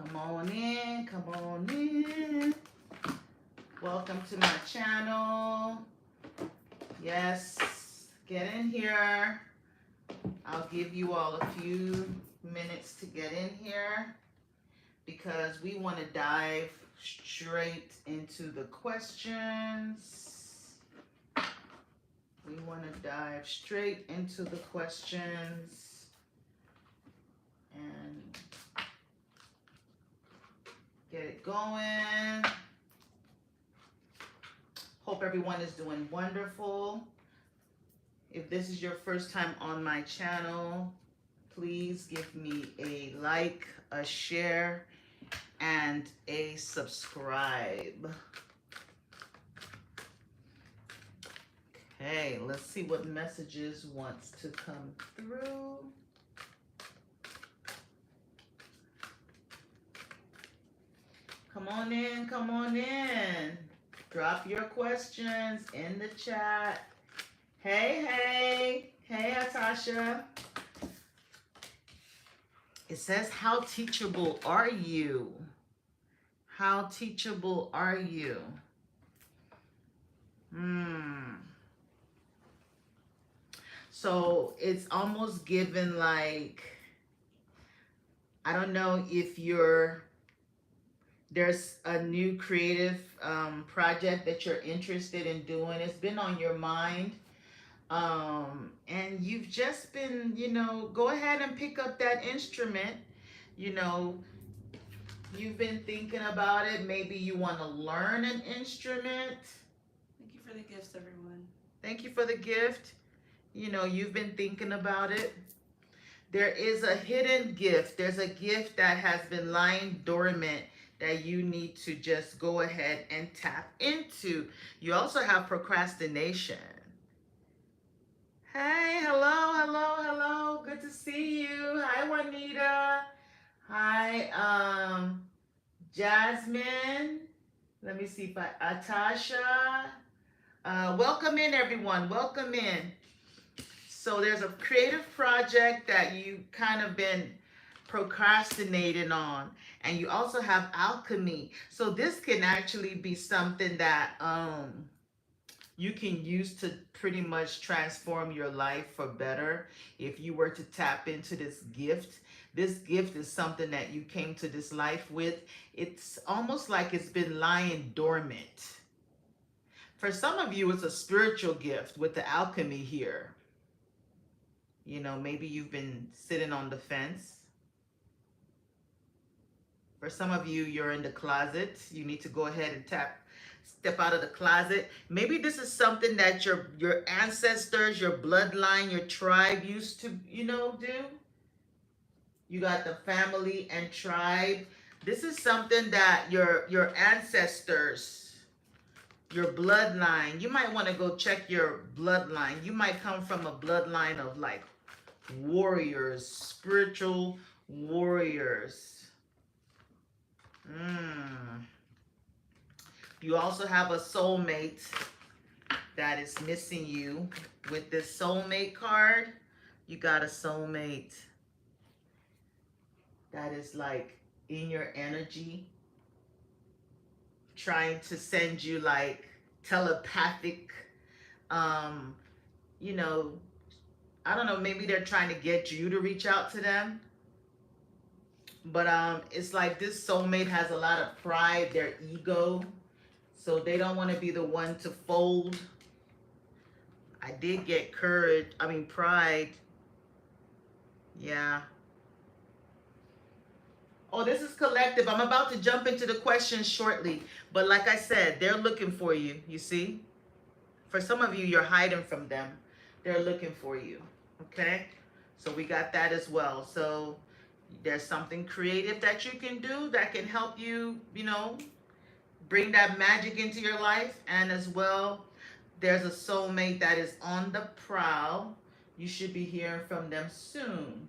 Come on in, come on in. Welcome to my channel. Yes, get in here. I'll give you all a few minutes to get in here because we want to dive straight into the questions. We want to dive straight into the questions and get it going. Hope everyone is doing wonderful. If this is your first time on my channel, please give me a like, a share, and a subscribe. Okay, let's see what messages wants to come through. Come on in, come on in. Drop your questions in the chat. Hey, Atasha. It says, how teachable are you? How teachable are you? So it's almost given like, I don't know if there's a new creative project that you're interested in doing. It's been on your mind. And you've just been, go ahead and pick up that instrument. You've been thinking about it. Maybe you want to learn an instrument. Thank you for the gifts, everyone. Thank you for the gift. You've been thinking about it. There is a hidden gift. There's a gift that has been lying dormant that you need to just go ahead and tap into. You also have procrastination. Hey, hello. Good to see you. Hi, Juanita. Hi, Jasmine. Let me see if Atasha. Welcome in, everyone. Welcome in. So there's a creative project that you kind of been procrastinating on, and you also have alchemy. So this can actually be something that you can use to pretty much transform your life for better if you were to tap into this gift. This gift is something that you came to this life with. It's almost like it's been lying dormant. For some of you, it's a spiritual gift with the alchemy here. Maybe you've been sitting on the fence. For some of you, you're in the closet. You need to go ahead and step out of the closet. Maybe this is something that your ancestors, your bloodline, your tribe used to, do. You got the family and tribe. This is something that your ancestors, your bloodline, you might want to go check your bloodline. You might come from a bloodline of like warriors, spiritual warriors. You also have a soulmate that is missing you. With this soulmate card, you got a soulmate that is like in your energy, trying to send you like telepathic, I don't know, maybe they're trying to get you to reach out to them. But it's like this soulmate has a lot of pride, their ego. So they don't want to be the one to fold. I did get pride. Yeah. Oh, this is collective. I'm about to jump into the questions shortly. But like I said, they're looking for you, you see? For some of you, you're hiding from them. They're looking for you, okay? So we got that as well. So there's something creative that you can do that can help you, bring that magic into your life. And as well, there's a soulmate that is on the prowl. You should be hearing from them soon.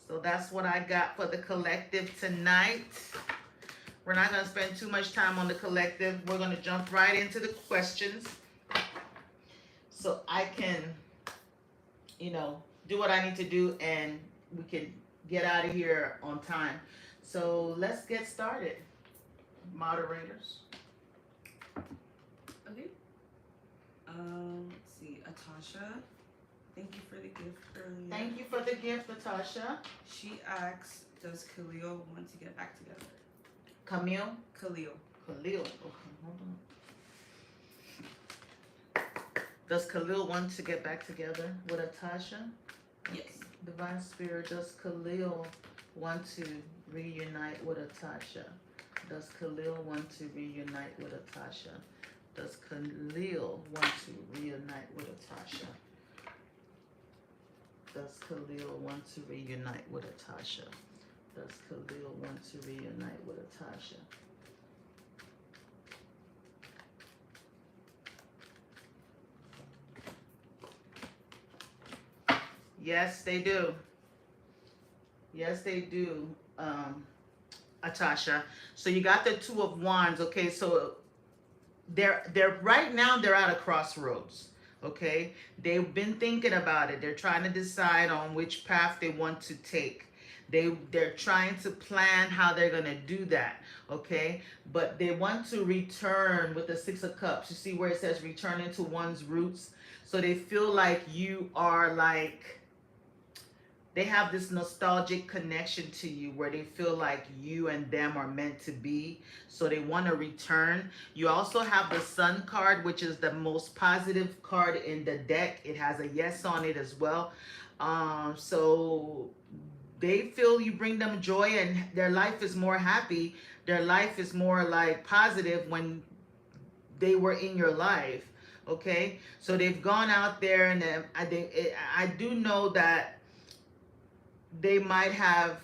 So that's what I got for the collective tonight. We're not going to spend too much time on the collective. We're going to jump right into the questions so I can, do what I need to do and we can get out of here on time. So let's get started, moderators. Okay. Let's see. Atasha, thank you for the gift earlier. Thank you for the gift, Natasha. She asks, does Khalil want to get back together? Camille. Khalil. Khalil. Okay, hold on. Does Khalil want to get back together with Atasha? Yes. Divine Spirit, does Khalil want to reunite with Atasha? Does Khalil want to reunite with Atasha? Does Khalil want to reunite with Atasha? Does Khalil want to reunite with Atasha? Does Khalil want to reunite with Atasha? Yes, they do. Yes, they do, Atasha. So you got the Two of Wands. Okay, so they're right now they're at a crossroads. Okay, they've been thinking about it. They're trying to decide on which path they want to take. They're trying to plan how they're gonna do that. Okay, but they want to return with the Six of Cups. You see where it says returning to one's roots. So they feel like you are like, they have this nostalgic connection to you where they feel like you and them are meant to be. So they want to return. You also have the Sun card, which is the most positive card in the deck. It has a yes on it as well. So they feel you bring them joy and their life is more happy. Their life is more like positive when they were in your life. Okay, so they've gone out there and I do know that they might have,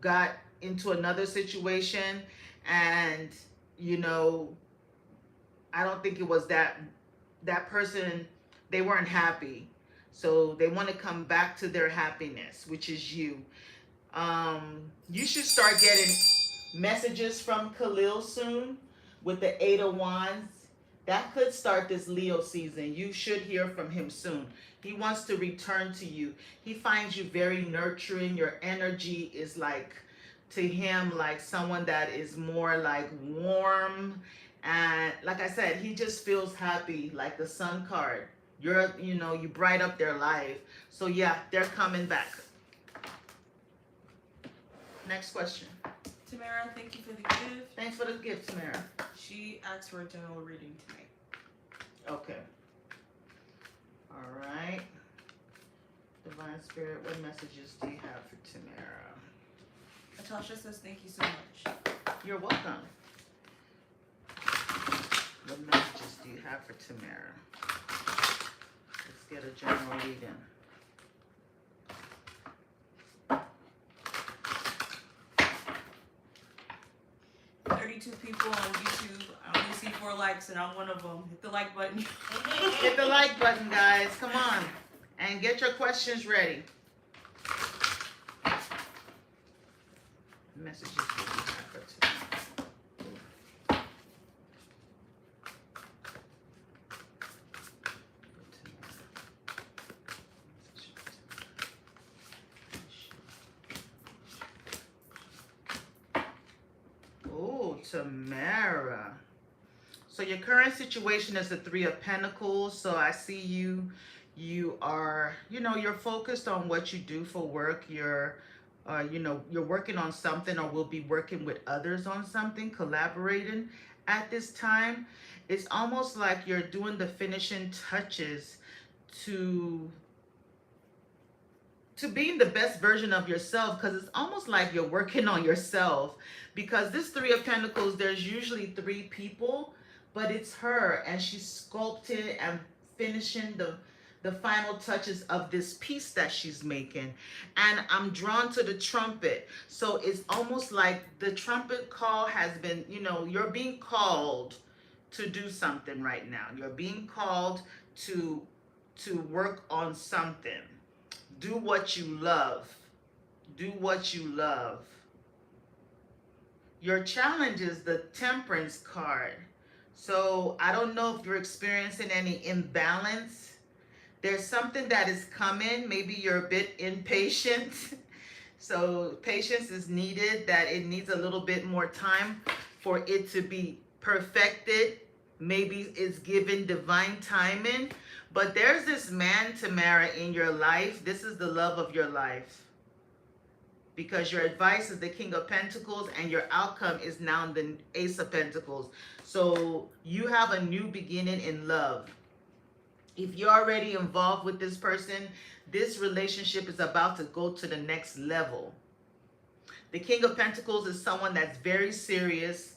got into another situation and, I don't think it was that person, they weren't happy. So they want to come back to their happiness, which is you. You should start getting messages from Khalil soon with the Eight of Wands. That could start this Leo season. You should hear from him soon. He wants to return to you. He finds you very nurturing. Your energy is like, to him, like someone that is more like warm. And like I said, he just feels happy, like the Sun card. You bright up their life. So yeah, they're coming back. Next question. Tamara, thank you for the gift. Thanks for the gift, Tamara. She asked for a general reading tonight. Okay. All right. Divine Spirit, what messages do you have for Tamara? Natasha says thank you so much. You're welcome. What messages do you have for Tamara? Let's get a general reading. 32 people on YouTube. I only see 4 likes and I'm one of them. Hit the like button. Hit the like button, guys. Come on. And get your questions ready. Messages that you have for today. Oh, Tamara. So your current situation is the Three of Pentacles. So I see you are, you're focused on what you do for work. You're working on something or will be working with others on something, collaborating at this time. It's almost like you're doing the finishing touches to being the best version of yourself, because it's almost like you're working on yourself, because this Three of Pentacles, there's usually 3 people, but it's her, and she's sculpting and finishing the final touches of this piece that she's making. And I'm drawn to the trumpet. So it's almost like the trumpet call has been, you're being called to do something right now. You're being called to work on something. Do what you love. Do what you love. Your challenge is the Temperance card. So I don't know if you're experiencing any imbalance. There's something that is coming. Maybe you're a bit impatient. So patience is needed, that it needs a little bit more time for it to be perfected. Maybe it's given divine timing. But there's this man, Tamara, in your life. This is the love of your life. Because your advice is the King of Pentacles and your outcome is now the Ace of Pentacles. So you have a new beginning in love. If you're already involved with this person, this relationship is about to go to the next level. The King of Pentacles is someone that's very serious.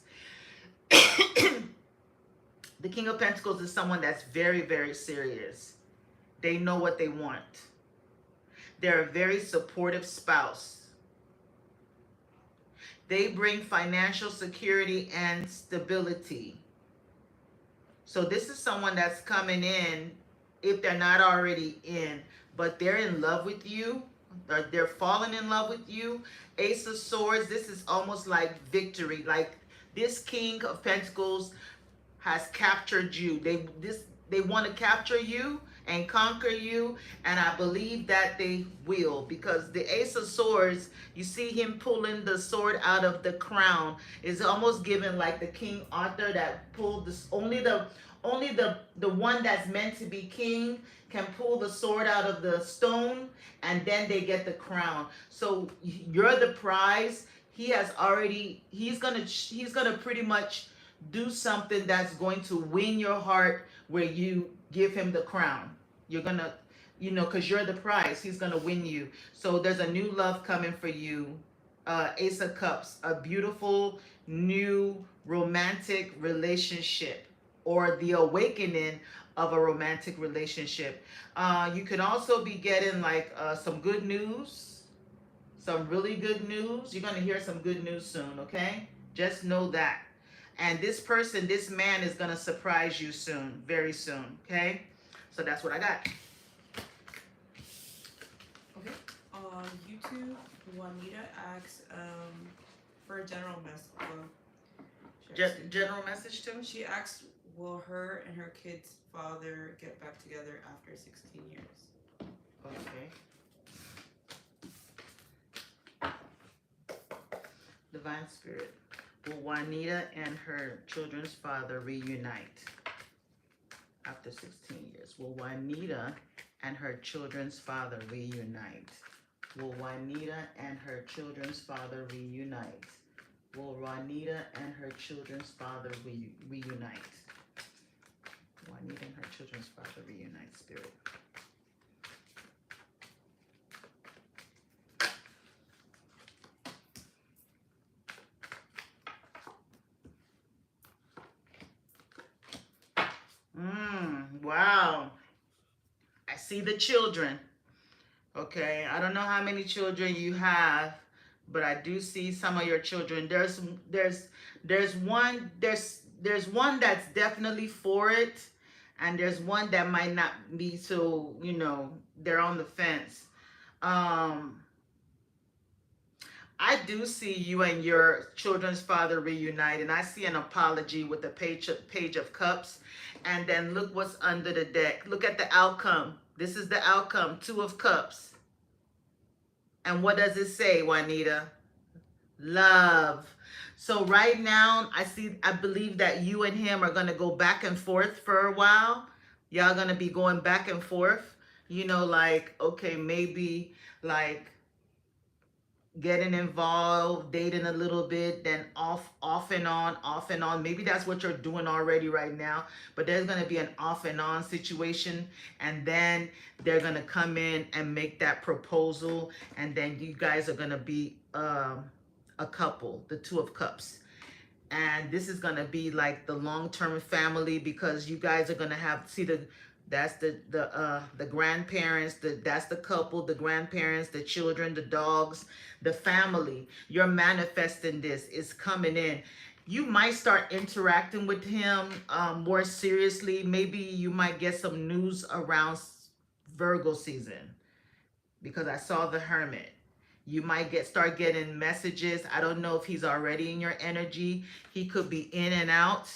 The King of Pentacles is someone that's very, very serious. They know what they want. They're a very supportive spouse. They bring financial security and stability. So this is someone that's coming in, if they're not already in, but they're in love with you, or they're falling in love with you. Ace of Swords, this is almost like victory. Like this King of Pentacles has captured you. They want to capture you and conquer you, and I believe that they will, because the Ace of Swords, you see him pulling the sword out of the crown, is almost given like the King Arthur that pulled this. Only the one that's meant to be king can pull the sword out of the stone, and then they get the crown. So you're the prize. He's gonna pretty much do something that's going to win your heart, where you give him the crown. You're gonna, because you're the prize, he's gonna win you. So there's a new love coming for you. Ace of Cups, a beautiful new romantic relationship, or the awakening of a romantic relationship. You could also be getting like some good news, some really good news. You're gonna hear some good news soon, okay? Just know that. And this person, this man, is gonna surprise you soon, very soon, okay? So that's what I got. Okay. On YouTube, Juanita asks for a general message. General message to me? She asks, will her and her kid's father get back together after 16 years? Okay. Divine Spirit. Will Juanita and her children's father reunite after 16 years? Will Juanita and her children's father reunite? Will Juanita and her children's father reunite? Will Juanita and her children's father reunite? Juanita and her children's father reunite, Spirit. Wow. I see the children. Okay, I don't know how many children you have, but I do see some of your children. There's one that's definitely for it, and there's one that might not be, so they're on the fence. I do see you and your children's father reunite, and I see an apology with the page of cups. And then look what's under the deck. Look at the outcome. This is the outcome, 2 of cups. And what does it say, Juanita? Love. So right now, I believe that you and him are going to go back and forth for a while. Y'all going to be going back and forth. Like, okay, maybe like getting involved, dating a little bit, then off and on. Maybe that's what you're doing already right now, but there's going to be an off and on situation, and then they're going to come in and make that proposal, and then you guys are going to be a couple, the 2 of cups. And this is going to be like the long-term family, because you guys are going to have, that's the grandparents, that's the couple, the grandparents, the children, the dogs, the family. You're manifesting this. It's coming in. You might start interacting with him more seriously. Maybe you might get some news around Virgo season, because I saw the Hermit. You might start getting messages. I don't know if he's already in your energy. He could be in and out.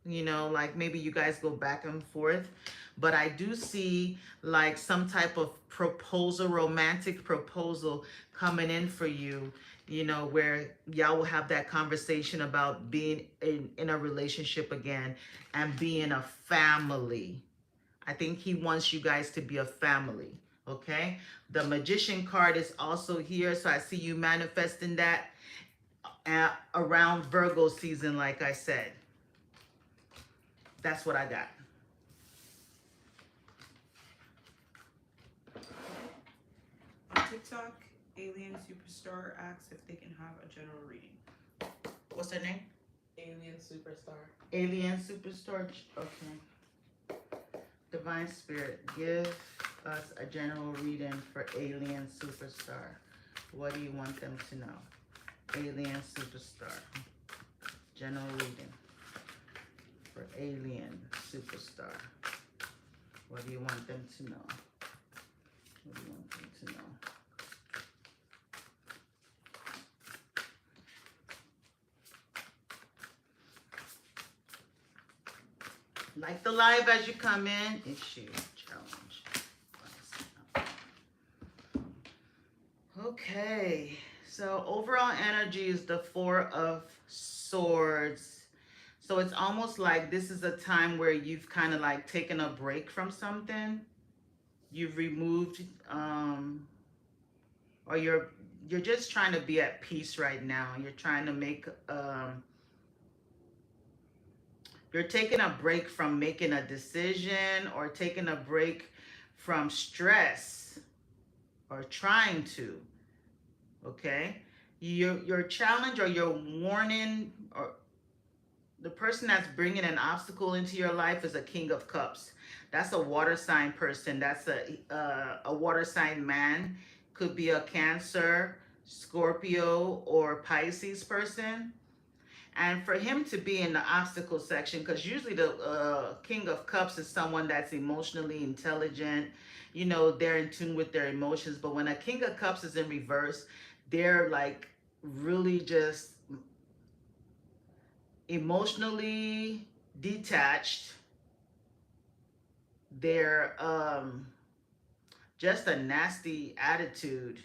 You know, like maybe you guys go back and forth, but I do see like some type of proposal, romantic proposal coming in for you, you know, where y'all will have that conversation about being in a relationship again and being a family. I think he wants you guys to be a family. Okay. The Magician card is also here. So I see you manifesting that around Virgo season, like I said. That's what I got. On TikTok, Alien Superstar asks if they can have a general reading. What's her name? Alien Superstar. Alien Superstar. Okay. Divine Spirit, give us a general reading for Alien Superstar. What do you want them to know? Alien Superstar. General reading for Alien Superstar. What do you want them to know? What do you want them to know? Like the live as you come in. Issue challenge. Okay. So overall energy is the Four of Swords. So it's almost like this is a time where you've kind of like taken a break from something. You've removed or you're just trying to be at peace right now. You're trying to make you're taking a break from making a decision or taking a break from stress or trying to. Okay? Your challenge or your warning or the person that's bringing an obstacle into your life is a King of Cups. That's a water sign person. That's a water sign man. Could be a Cancer, Scorpio, or Pisces person. And for him to be in the obstacle section, because usually the King of Cups is someone that's emotionally intelligent, you know, they're in tune with their emotions. But when a King of Cups is in reverse, they're like really just emotionally detached. They're just a nasty attitude.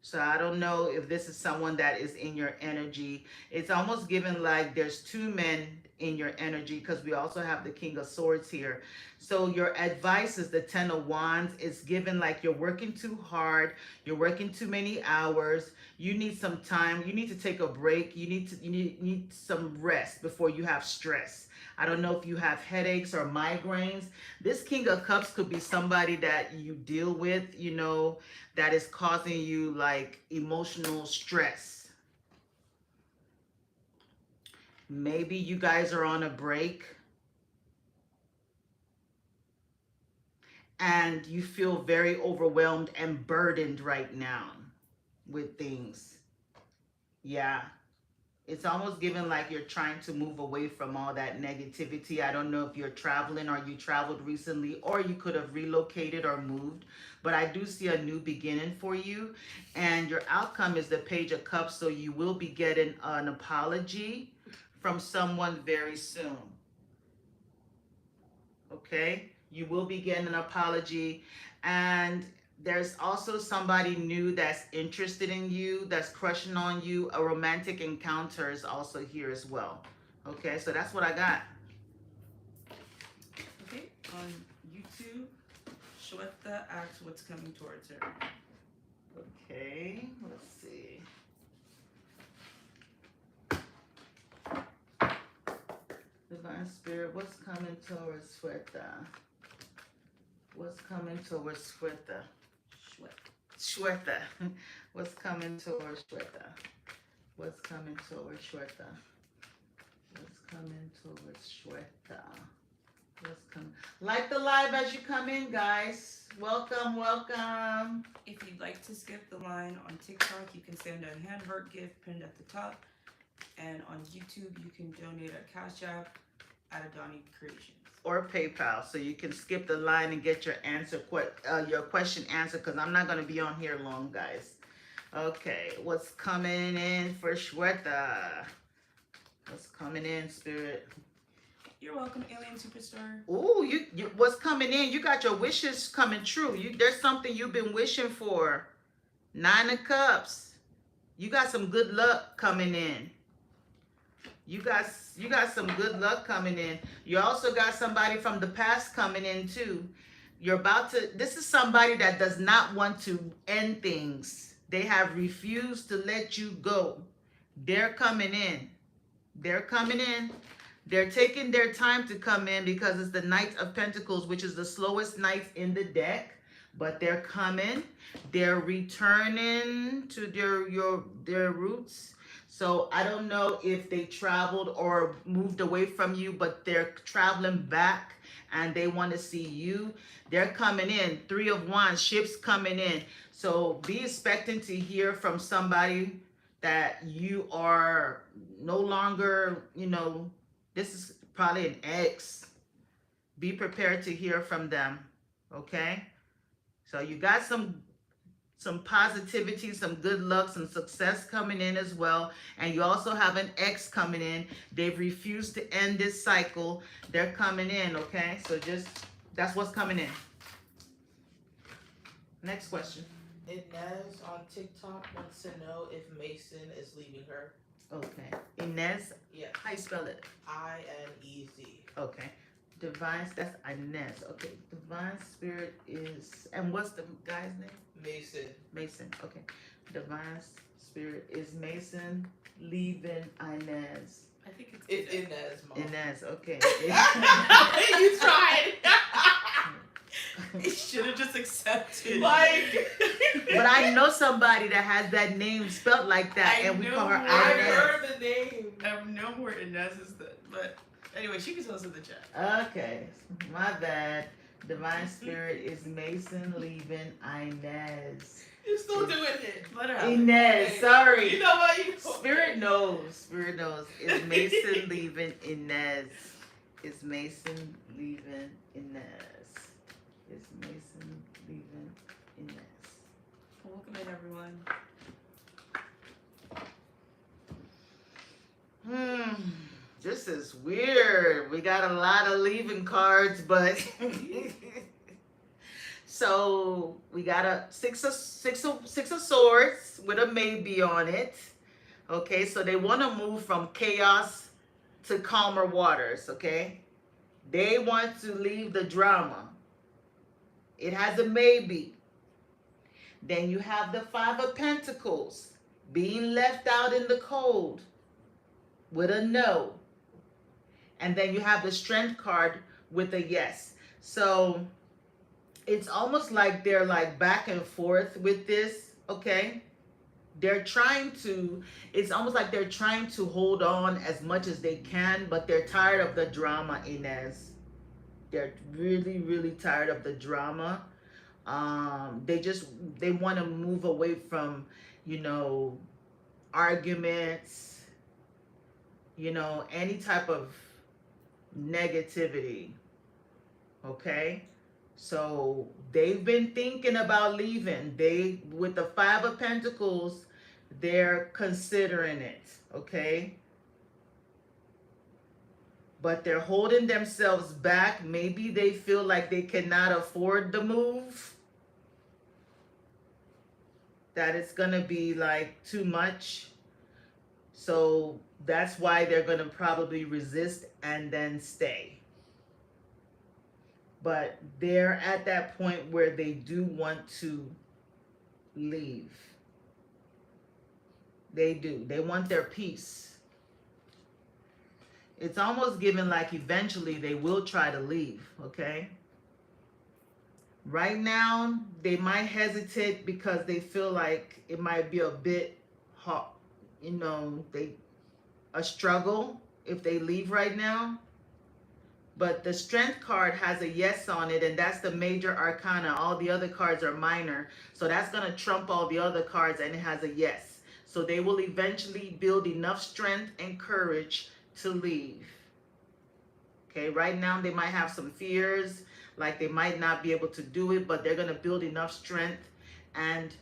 So I don't know if this is someone that is in your energy. It's almost given like there's two men in your energy because we also have the King of Swords here. So your advice is the Ten of Wands. It's given like you're working too hard. You're working too many hours. You need some time. You need to take a break. You need some rest before you have stress. I don't know if you have headaches or migraines. This King of Cups could be somebody that you deal with, you know, that is causing you like emotional stress. Maybe you guys are on a break and you feel very overwhelmed and burdened right now with things. Yeah. It's almost given like you're trying to move away from all that negativity. I don't know if you're traveling or you traveled recently or you could have relocated or moved. But I do see a new beginning for you. And your outcome is the Page of Cups. So you will be getting an apology from someone very soon. Okay? You will be getting an apology. And there's also somebody new that's interested in you, that's crushing on you. A romantic encounter is also here as well. Okay, so that's what I got. Okay, on YouTube, Shweta asks what's coming towards her. Okay, let's see. Divine Spirit, what's coming towards Shweta? What's coming towards Shweta? Shweta. What's coming towards Shweta? What's coming towards Shweta? What's coming towards Shweta? What's coming? Like the live as you come in, guys. Welcome, welcome. If you'd like to skip the line on TikTok, you can send a hand heart gift pinned at the top. And on YouTube, you can donate a Cash App at Adani Creations. Or PayPal, so you can skip the line and get your answer, your question answered, because I'm not going to be on here long, guys. Okay, what's coming in for Shweta? What's coming in, Spirit? You're welcome, Alien Superstar. Ooh, you what's coming in? You got your wishes coming true. There's something you've been wishing for. 9 of Cups. You got some good luck coming in. You got some good luck coming in. You also got somebody from the past coming in too. You're about to, this is somebody that does not want to end things. They have refused to let you go. They're coming in. They're coming in. They're taking their time to come in because it's the Knight of Pentacles, which is the slowest knight in the deck. But they're coming. They're returning to their roots. So I don't know if they traveled or moved away from you, but they're traveling back and they want to see you. They're coming in. 3 of Wands, ships coming in. So be expecting to hear from somebody that you are no longer, this is probably an ex. Be prepared to hear from them, okay? So you got some positivity, some good luck, some success coming in as well. And you also have an ex coming in. They've refused to end this cycle. They're coming in, okay? So that's what's coming in. Next question. Inez on TikTok wants to know if Mason is leaving her. Okay. Inez, Yes. how you spell it? INEZ. Okay. Divine, that's Inez. Okay. Divine Spirit is, and what's the guy's name? Mason. Mason. Okay. Divine Spirit is Mason leaving Inez. I think It's Inez, Mom. Inez, okay. You tried. You should have just accepted. Like, But I know somebody that has that name spelled like that, I and we know call her her. I Inez. heard the name. I know where Inez is, but anyway, she can tell us in the chat. Okay, my bad. Divine Spirit is Mason leaving Inez. You're still doing it. Let her have it. Inez, sorry. You know what? Spirit knows. Spirit knows. Is Mason leaving Inez? Is Mason leaving Inez? Is Mason leaving Inez? Welcome in, everyone. This is weird. We got a lot of leaving cards, but so we got a six of swords with a maybe on it. Okay, so they want to move from chaos to calmer waters. Okay, they want to leave the drama. It has a maybe. Then you have the 5 of Pentacles being left out in the cold with a no. And then you have the Strength card with a yes. So it's almost like they're like back and forth with this, okay? It's almost like they're trying to hold on as much as they can, but they're tired of the drama, Inez. They're really, really tired of the drama. They want to move away from, arguments, any type of negativity. Okay? So they've been thinking about leaving. With the 5 of Pentacles, they're considering it. Okay? But they're holding themselves back. Maybe they feel like they cannot afford the move. That it's going to be like too much. So that's why they're going to probably resist and then stay. But they're at that point where they do want to leave. They do. They want their peace. It's almost given like eventually they will try to leave, okay? Right now, they might hesitate because they feel like it might be a bit hard, a struggle if they leave right now. But the Strength card has a yes on it, and that's the major arcana. All the other cards are minor. So that's going to trump all the other cards, and it has a yes. So they will eventually build enough strength and courage to leave. Okay, right now they might have some fears, like they might not be able to do it, but they're going to build enough strength and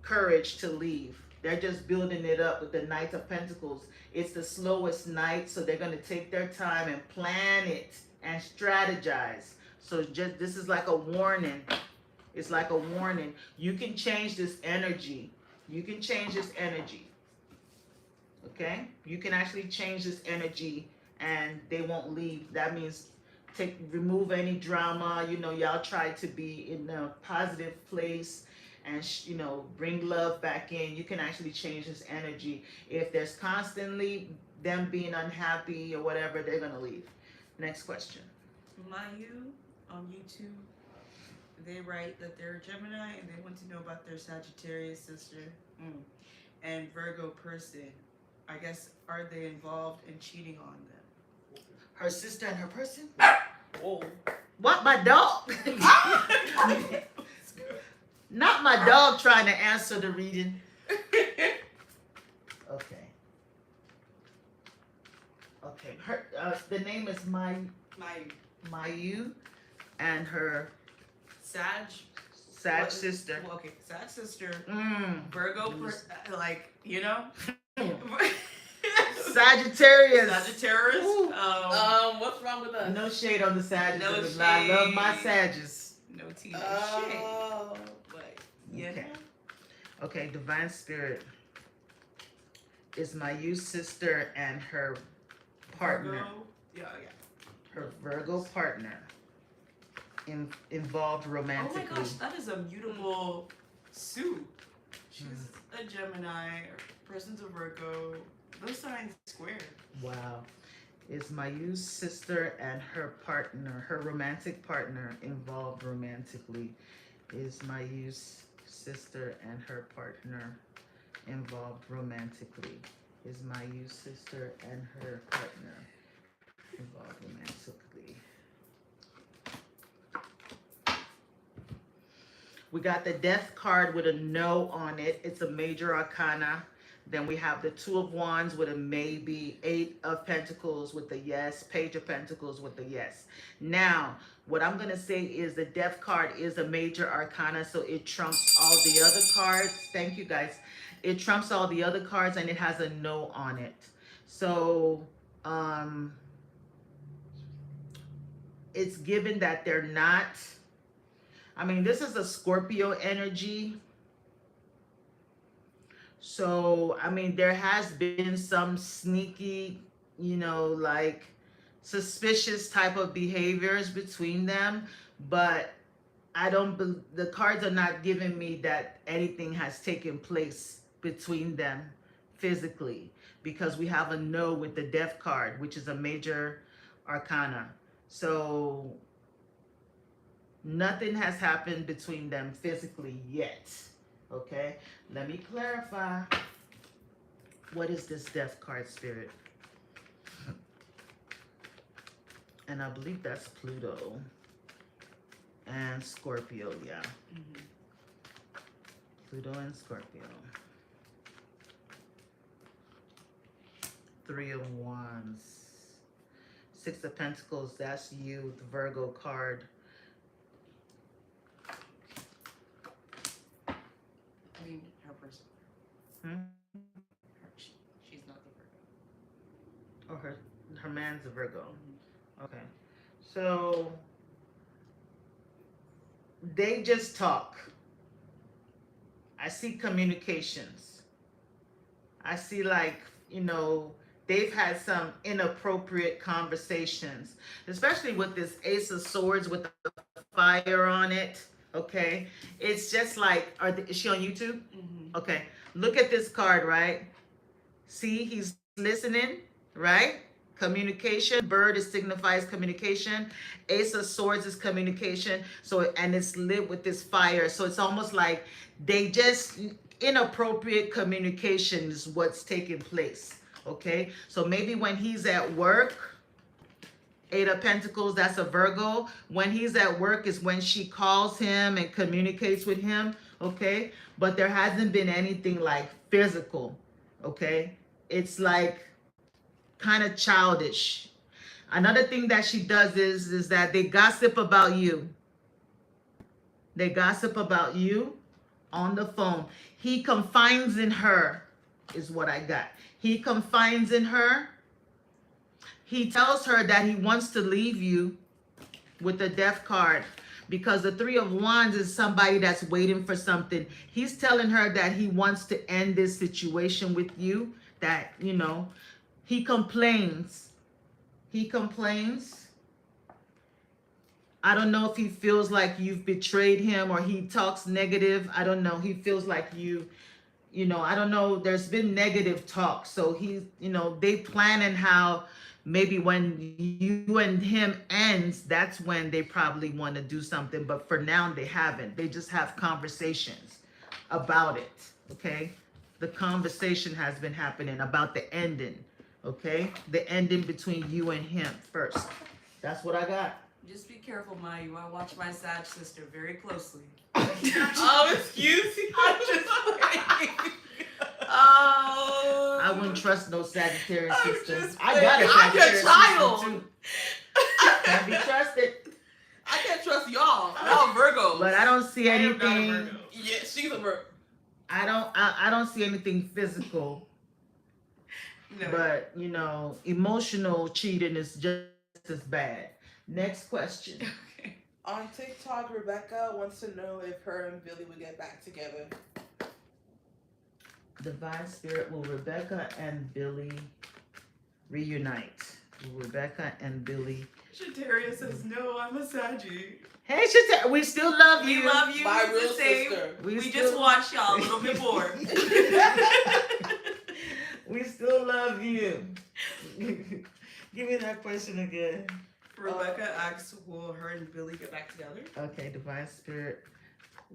courage to leave. They're just building it up with the Knight of Pentacles. It's the slowest night, so they're going to take their time and plan it and strategize. So just this is like a warning. It's like a warning. You can change this energy. You can change this energy. Okay? You can actually change this energy and they won't leave. That means remove any drama. You know, y'all try to be in a positive place and bring love back in. You can actually change this energy. If there's constantly them being unhappy or whatever, they're gonna leave. Next question. Mayu on YouTube, they write that they're a Gemini and they want to know about their Sagittarius sister and Virgo person. I guess, are they involved in cheating on them? Her sister and her person? Whoa. What, my dog? Not my dog trying to answer the reading. Okay. Okay. Her the name is Mayu and her Sag sister. Well, okay, Sag sister, Mm. Virgo, like, you know? Sagittarius. Sagittarius. Ooh. What's wrong with us? No shade on the Sagittarius. No I love my shade. Sagittarius. No tea, no shade. Oh, but You Okay. know? Okay, Divine Spirit is Mayu's sister and her partner. Virgo. Yeah. Her Virgo partner involved Oh romantically. my gosh, that is a mutable Sue. She's a Gemini, person's a Virgo. Those signs square. Wow. Is Mayu's sister and her partner, her romantic partner, involved romantically? Is Mayu's sister and her partner involved romantically? Is Mayu's sister and her partner involved romantically? We got the Death card with a no on it. It's a major arcana. Then we have the Two of Wands with a maybe, Eight of Pentacles with a yes, Page of Pentacles with a yes. Now, what I'm going to say is the Death card is a major arcana, so it trumps all the other cards. Thank you, guys. It trumps all the other cards, and it has a no on it. So, it's given that they're not... I mean, this is a Scorpio energy. So, I mean, there has been some sneaky, like suspicious type of behaviors between them. But the cards are not giving me that anything has taken place between them physically. Because we have a no with the Death card, which is a major arcana. So... nothing has happened between them physically yet. Okay? Let me clarify. What is this Death card, Spirit? And I believe that's Pluto. And Scorpio, yeah. Pluto and Scorpio. Three of Wands. Six of Pentacles, that's you, the Virgo card. I mean, her person. She's not the Virgo. Oh, her man's a Virgo. Okay. So they just talk. I see communications. I see they've had some inappropriate conversations, especially with this Ace of Swords with the fire on it. Okay, it's just like, is she on YouTube? Okay, look at this card, right? See, he's listening, right? Communication. Bird signifies communication. Ace of Swords is communication. So, and it's lit with this fire. So it's almost like they just inappropriate communication is what's taking place. Okay, so maybe when he's at work. Eight of Pentacles, that's a Virgo. When he's at work is when she calls him and communicates with him, okay? But there hasn't been anything like physical, okay? It's like kind of childish. Another thing that she does is that they gossip about you. They gossip about you, on the phone. He confides in her, is what I got. He confides in her. He tells her that he wants to leave you with the death card, because the Three of Wands is somebody that's waiting for something. He's telling her that he wants to end this situation with you, that, you know, he complains. He complains. I don't know if he feels like you've betrayed him or he talks negative. I don't know. He feels like you know, I don't know. There's been negative talk. So he's, you know, they planning how maybe when you and him ends, that's when they probably want to do something. But for now, they haven't. They just have conversations about it. Okay. The conversation has been happening about the ending. Okay. The ending between you and him first. That's what I got. Just be careful, Maya. You want to watch my Sag sister very closely. Oh, excuse me. I'm just playing. I wouldn't trust no Sagittarius I'm sister. just I got a playing. I'm your Sagittarius child. sister too. Can't be trusted. I can't trust y'all. Y'all Virgos. But I don't see I am not a anything. Virgo. Yeah, she's a Virgo. I don't see anything physical. No. But you know, emotional cheating is just as bad. Next question. Okay. On TikTok, Rebecca wants to know if her and Billy would get back together. Divine Spirit, will Rebecca and Billy reunite? Will Rebecca and Billy? Shataria says, no, I'm a Saggy. Hey, Shata, we still love you. We love you. My the real same. sister. We still- just watch y'all a little bit more. We still love you. Give me that question again. Rebecca asks, will her and Billy get back together? Okay, Divine Spirit,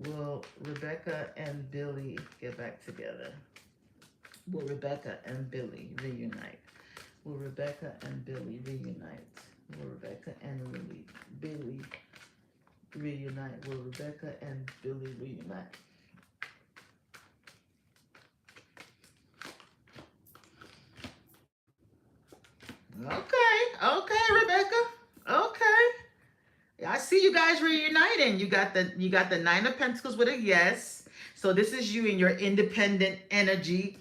will Rebecca and Billy get back together? Will Rebecca and Billy reunite? Will Rebecca and Billy reunite? Will Rebecca and Billy reunite? Will Rebecca and Billy reunite? Okay, Rebecca. Okay. I see you guys reuniting. You got the Nine of Pentacles with a yes. So this is you in your independent energy,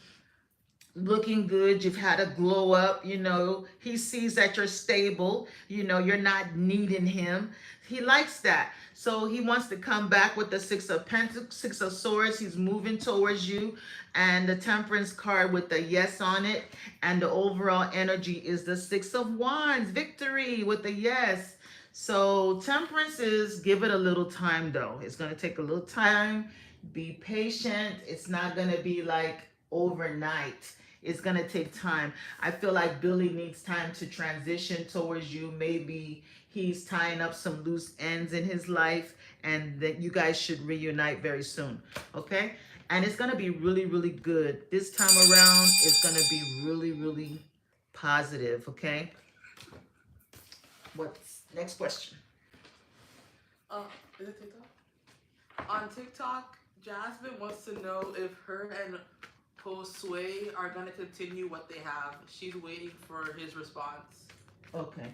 looking good. You've had a glow up, you know. He sees that you're stable, you know, you're not needing him. He likes that. So he wants to come back with the Six of Pentacles, Six of Swords. He's moving towards you. And the Temperance card with the yes on it. And the overall energy is the Six of Wands, victory with the yes. So Temperance is, give it a little time though. It's going to take a little time. Be patient. It's not going to be like overnight. It's going to take time. I feel like Billy needs time to transition towards you. Maybe he's tying up some loose ends in his life, and that you guys should reunite very soon. Okay? And it's going to be really, really good. This time around, it's going to be really, really positive. Okay? What's next question? Is it TikTok? On TikTok, Jasmine wants to know if her and Josue are going to continue what they have. She's waiting for his response. Okay.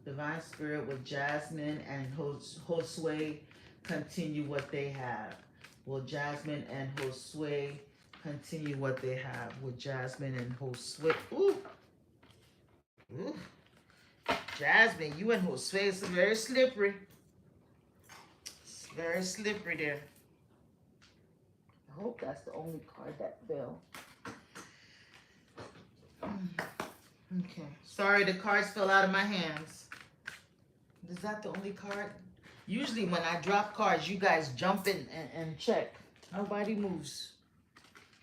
Divine Spirit, with Jasmine and Josue continue what they have? Will Jasmine and Josue continue what they have? Will Jasmine and Josue? Ooh. Ooh. Jasmine, you and Josue is very slippery. It's very slippery there. I hope that's the only card that fell. Okay. Sorry, the cards fell out of my hands. Is that the only card? Usually when I drop cards, you guys jump in and check. Nobody moves.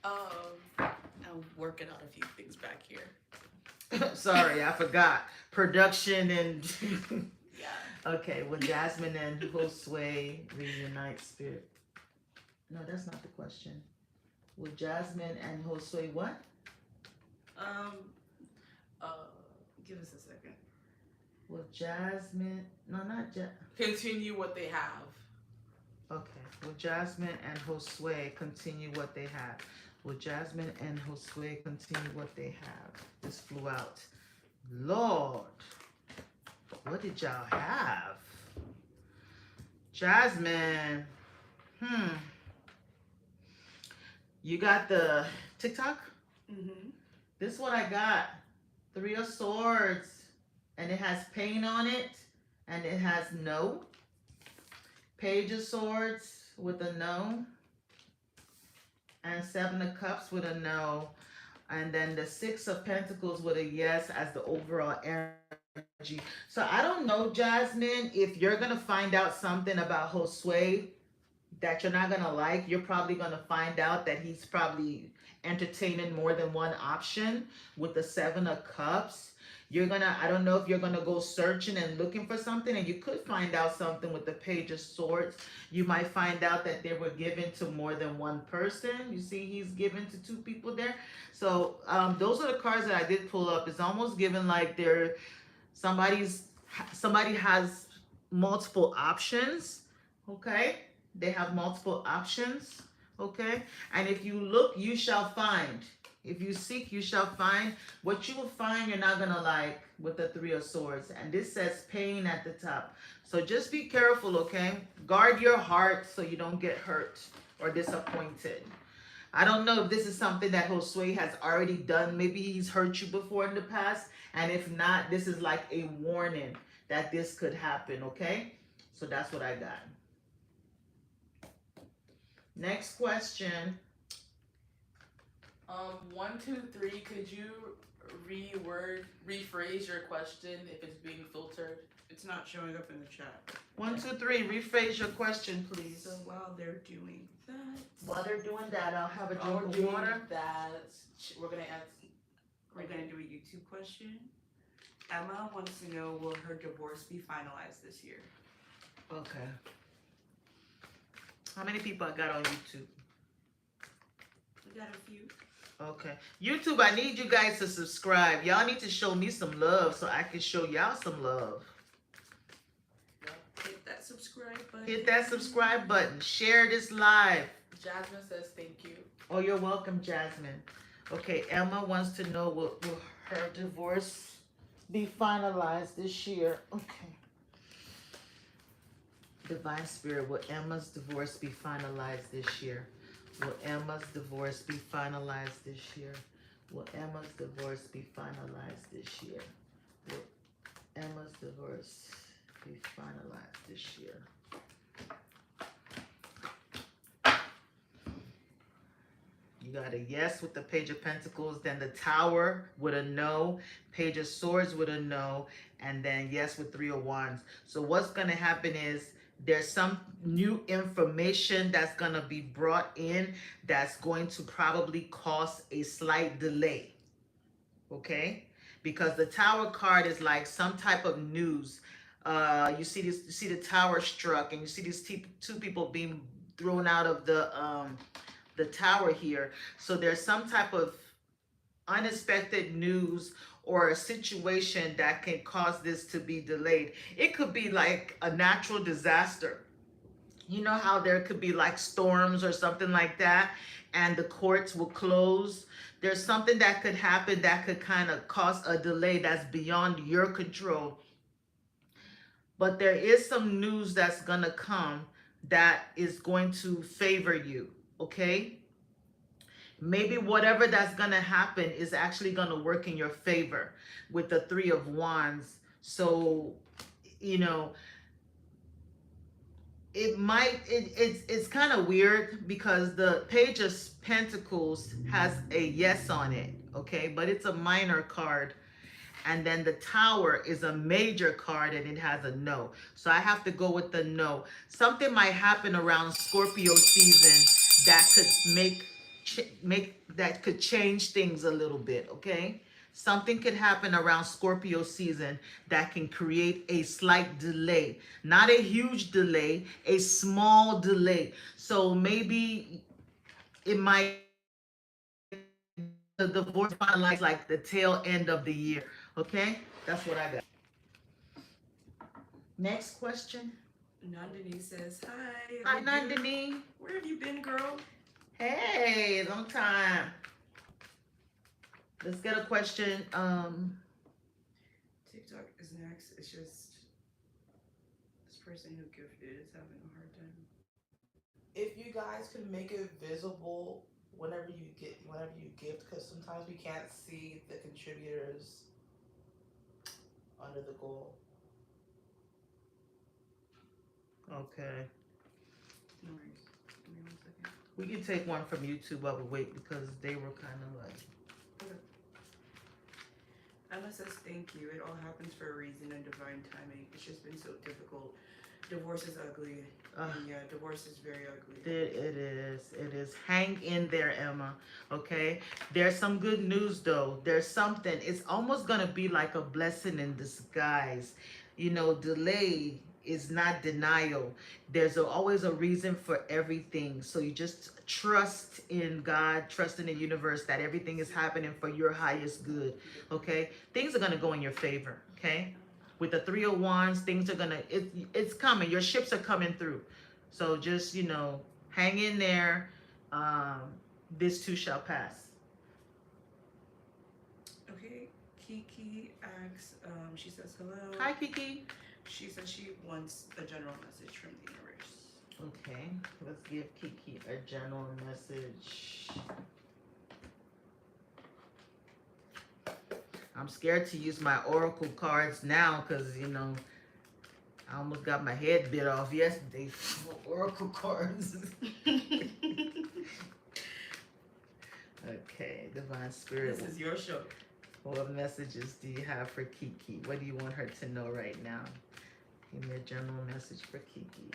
I'm working on a few things back here. Sorry, I forgot. Production and... Yeah. Okay, will Jasmine and Josue reunite spirit? No, that's not the question. Will Jasmine and Josue what? Give us a second. Will Jasmine... No, not Continue what they have. Okay. Will Jasmine and Josue continue what they have? Will Jasmine and Josue continue what they have? This flew out. Lord, what did y'all have? Jasmine. You got the TikTok? Mm-hmm. This is what I got. Three of Swords. And it has pain on it. And it has no. Page of Swords with a no. And Seven of Cups with a no. And then the Six of Pentacles with a yes as the overall energy. So I don't know, Jasmine, if you're going to find out something about Josue that you're not gonna like, you're probably gonna find out that he's probably entertaining more than one option with the Seven of Cups. You're gonna, I don't know if you're gonna go searching and looking for something, and you could find out something with the Page of Swords. You might find out that they were given to more than one person. You see, he's given to two people there. So those are the cards that I did pull up. It's almost given like they're somebody has multiple options. Okay, they have multiple options. Okay, and if you look, you shall find. If you seek, you shall find. What you will find, you're not gonna like with the Three of Swords. And this says pain at the top. So just be careful, okay? Guard your heart so you don't get hurt or disappointed. I don't know if this is something that Josue has already done. Maybe he's hurt you before in the past. And if not, this is like a warning that this could happen, okay? So that's what I got. Next question. 1, 2, 3. Could you rephrase your question if it's being filtered? It's not showing up in the chat. 1, 2, 3. Rephrase your question, please. So while they're doing that, While they're doing that, I'll have a While drink we're of doing water. that, we're gonna answer. we're gonna do a YouTube question. Emma wants to know, will her divorce be finalized this year? Okay. How many people I got on YouTube? We got a few. Okay. YouTube, I need you guys to subscribe. Y'all need to show me some love so I can show y'all some love. Hit that subscribe button. Hit that subscribe button. Share this live. Jasmine says thank you. Oh, you're welcome, Jasmine. Okay, Emma wants to know, will her divorce be finalized this year? Okay. Divine Spirit, will Emma's divorce be finalized this year? Will Emma's divorce be finalized this year? Will Emma's divorce be finalized this year? Will Emma's divorce be finalized this year? You got a yes with the Page of Pentacles, then the Tower with a no, Page of Swords with a no, and then yes with Three of Wands. So what's going to happen is there's some new information that's going to be brought in that's going to probably cause a slight delay. Okay? Because the Tower card is like some type of news. You see this, you see the tower struck, and you see these two people being thrown out of the tower here. So there's some type of unexpected news or a situation that can cause this to be delayed. It could be like a natural disaster. You know how there could be like storms or something like that, and the courts will close. There's something that could happen that could kind of cause a delay that's beyond your control. But there is some news that's gonna come that is going to favor you, okay? Maybe whatever that's gonna happen is actually gonna work in your favor with the Three of Wands. So, you know, it's kind of weird because the Page of Pentacles has a yes on it, okay? But it's a minor card. And then the Tower is a major card and it has a no. So I have to go with the no. Something might happen around Scorpio season that could change things a little bit, okay? Something could happen around Scorpio season that can create a slight delay. Not a huge delay, a small delay. So maybe it might, the divorce finalized like the tail end of the year. Okay, that's what I got. Next question. Nandini says, hi. Hi, Nandini. Where have you been, girl? Hey, long time. Let's get a question. TikTok is next. It's just this person who gifted is having a hard time. If you guys could make it visible whenever you gift, because sometimes we can't see the contributors under the goal. Okay. No worries. Give me 1 second. We can take one from YouTube while we wait because they were kind of like. Emma says thank you. It all happens for a reason and divine timing. It's just been so difficult. Divorce is ugly. And yeah, divorce is very ugly. It is. It is. Hang in there, Emma. Okay. There's some good news though. There's something. It's almost gonna be like a blessing in disguise. You know, delay is not denial. There's always a reason for everything. So you just trust in God, trust in the universe that everything is happening for your highest good. Okay. Things are gonna go in your favor. Okay. With the 3 of Wands, things are gonna, it's coming. Your ships are coming through. So just, you know, hang in there. This too shall pass. Okay, Kiki asks, she says hello. Hi, Kiki. She says she wants a general message from the universe. Okay, let's give Kiki a general message. I'm scared to use my oracle cards now because, you know, I almost got my head bit off yesterday for oracle cards. Okay, Divine Spirit. This is your show. What messages do you have for Kiki? What do you want her to know right now? Give me a general message for Kiki.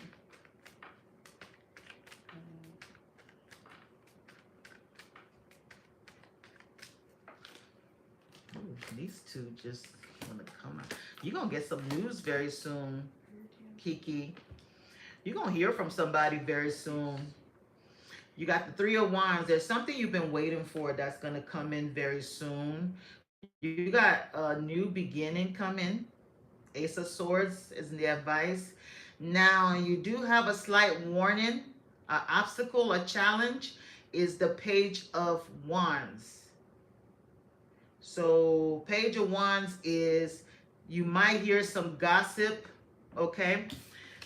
Ooh, these two just want to come out. You're going to get some news very soon, Kiki. You're going to hear from somebody very soon. You got the 3 of Wands. There's something you've been waiting for that's going to come in very soon. You got a new beginning coming. Ace of Swords is the advice. Now, you do have a slight warning. An obstacle, a challenge is the Page of Wands. So, Page of Wands is you might hear some gossip, okay?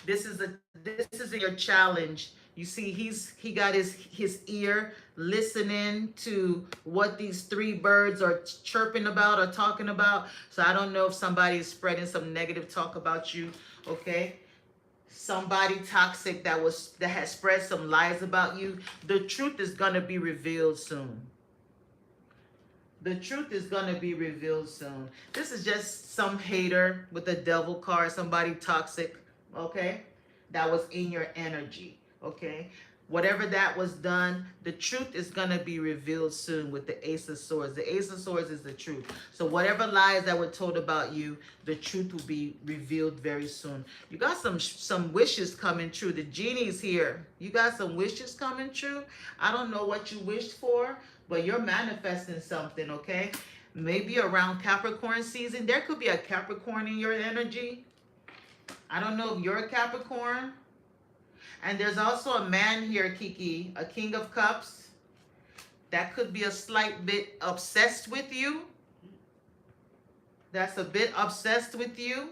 This is your challenge. You see, he got his ear listening to what these 3 birds are chirping about or talking about. So I don't know if somebody is spreading some negative talk about you, okay? Somebody toxic that has spread some lies about you. The truth is gonna be revealed soon. The truth is gonna be revealed soon. This is just some hater with a devil card, somebody toxic, okay? That was in your energy. Okay, whatever that was done, the truth is gonna be revealed soon with the Ace of Swords. The Ace of Swords is the truth. So whatever lies that were told about you, the truth will be revealed very soon. You got some wishes coming true. The genie's here. You got some wishes coming true. I don't know what you wished for, but you're manifesting something. Okay, maybe around Capricorn season. There could be a Capricorn in your energy. I don't know if you're a Capricorn. And there's also a man here, Kiki, a King of Cups, that could be a slight bit obsessed with you. That's a bit obsessed with you.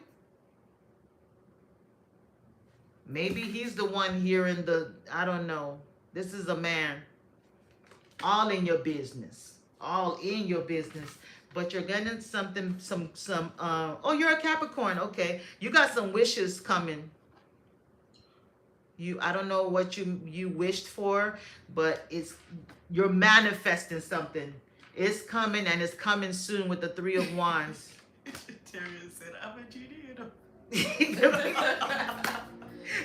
Maybe he's the one here in the, I don't know. This is a man. All in your business. All in your business. But you're getting something, oh, you're a Capricorn. Okay. You got some wishes coming. I don't know what you wished for, but you're manifesting something. It's coming and it's coming soon with the 3 of Wands. Tyrion said, I'm a genie.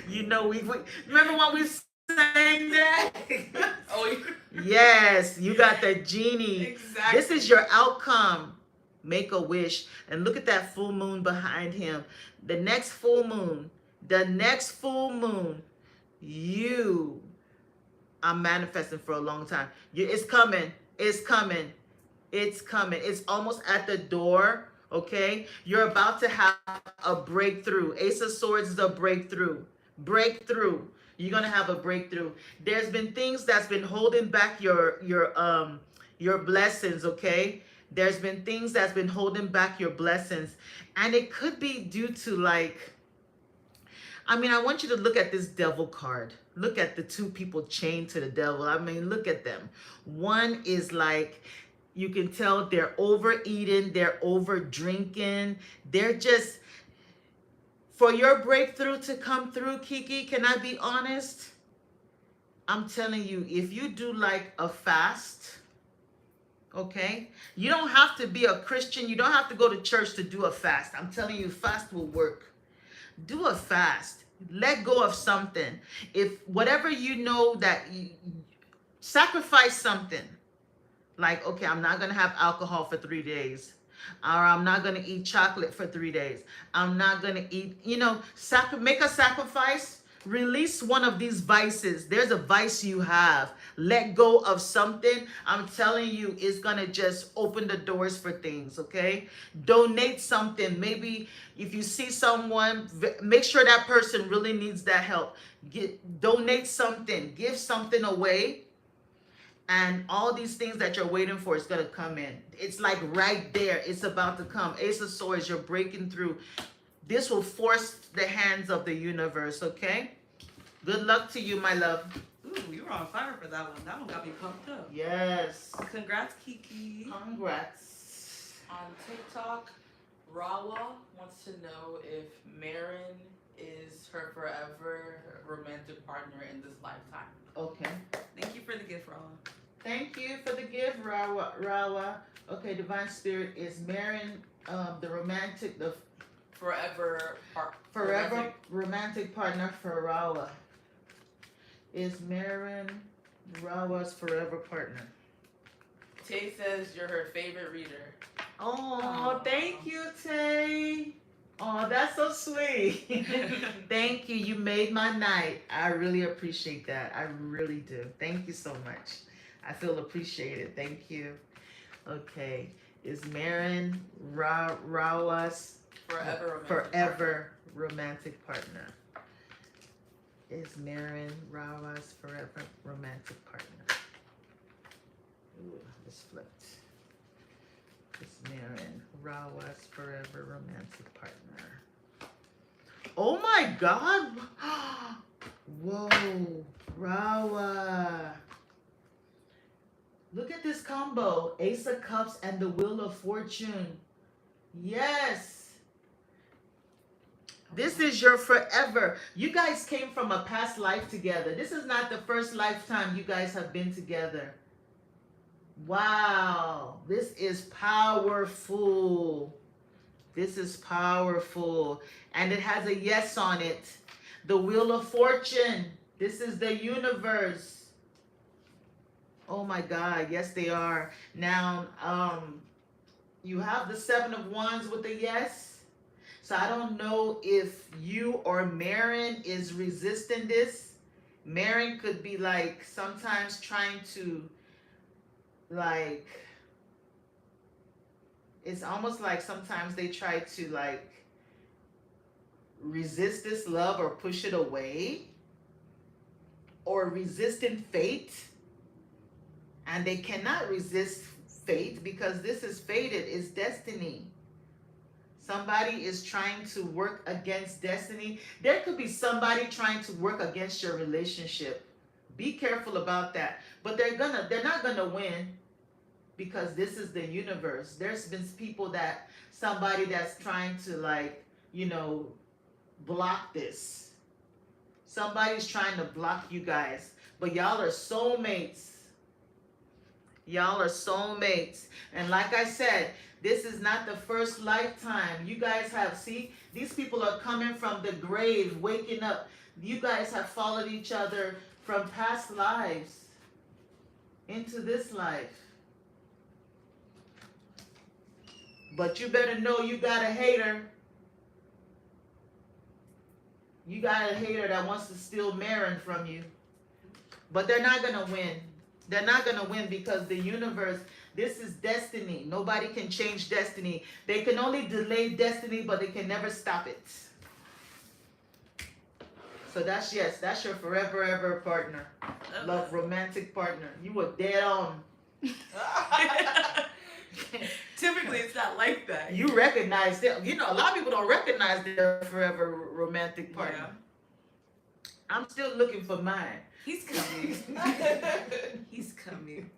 You know, we remember when we sang that? Oh, yes, you got the genie. Exactly. This is your outcome. Make a wish. And look at that full moon behind him. The next full moon, you are manifesting for a long time. It's coming. It's coming. It's coming. It's almost at the door, okay? You're about to have a breakthrough. Ace of Swords is a breakthrough. Breakthrough. You're going to have a breakthrough. There's been things that's been holding back your blessings, okay? There's been things that's been holding back your blessings. And it could be due to like, I mean, I want you to look at this devil card. Look at the two people chained to the devil. I mean, look at them. One is like, you can tell they're overeating, they're over drinking. They're just, for your breakthrough to come through, Kiki, can I be honest? I'm telling you, if you do like a fast, okay? You don't have to be a Christian. You don't have to go to church to do a fast. I'm telling you, fast will work. Do a fast. Let go of something. If whatever you know that you sacrifice something, like, okay, I'm not going to have alcohol for 3 days. Or I'm not going to eat chocolate for 3 days. I'm not going to eat, make a sacrifice. Release one of these vices. There's a vice you have. Let go of something. I'm telling you, it's going to just open the doors for things, okay? Donate something. Maybe if you see someone, make sure that person really needs that help. Donate something. Give something away. And all these things that you're waiting for is going to come in. It's like right there. It's about to come. Ace of Swords, you're breaking through. This will force the hands of the universe, okay? Good luck to you, my love. Ooh, you were on fire for that one. That one got me pumped up. Yes. Congrats, Kiki. Congrats. On TikTok, Rawa wants to know if Marin is her forever romantic partner in this lifetime. Okay. Thank you for the gift, Rawa. Thank you for the gift, Rawa. Okay, Divine Spirit is Marin, the Forever romantic partner for Rawa. Is Marin Rawa's forever partner? Tay says you're her favorite reader. Oh, thank you, Tay. Oh, that's so sweet. Thank you. You made my night. I really appreciate that. I really do. Thank you so much. I feel appreciated. Thank you. Okay. Is Marin Rawa's forever romantic partner? Is Marin Rawa's forever romantic partner? Ooh, this flipped. Is Marin Rawa's forever romantic partner? Oh my God! Whoa, Rawa. Look at this combo. Ace of Cups and the Wheel of Fortune. Yes. This is your forever. You guys came from a past life together. This is not the first lifetime you guys have been together. Wow. This is powerful. This is powerful. And it has a yes on it. The Wheel of Fortune. This is the universe. Oh my God. Yes, they are. Now, you have the Seven of Wands with the yes. So I don't know if you or Marin is resisting this. Marin could be like sometimes trying to like, it's almost like sometimes they try to like resist this love or push it away, or resisting fate. And they cannot resist fate because this is fated, it's destiny. Somebody is trying to work against destiny. There could be somebody trying to work against your relationship. Be careful about that. But they're not gonna win, because this is the universe. There's been people somebody that's trying to like, block this. Somebody's trying to block you guys. But y'all are soulmates. Y'all are soulmates. And like I said, this is not the first lifetime. You guys these people are coming from the grave, waking up. You guys have followed each other from past lives into this life. But you better know you got a hater. You got a hater that wants to steal Marin from you. But they're not going to win. They're not going to win because the universe, this is destiny. Nobody can change destiny. They can only delay destiny, but they can never stop it. So that's your forever ever partner. Love, romantic partner. You were dead on. Typically, it's not like that. You recognize them. A lot of people don't recognize their forever romantic partner. I'm still looking for mine. He's coming. He's coming.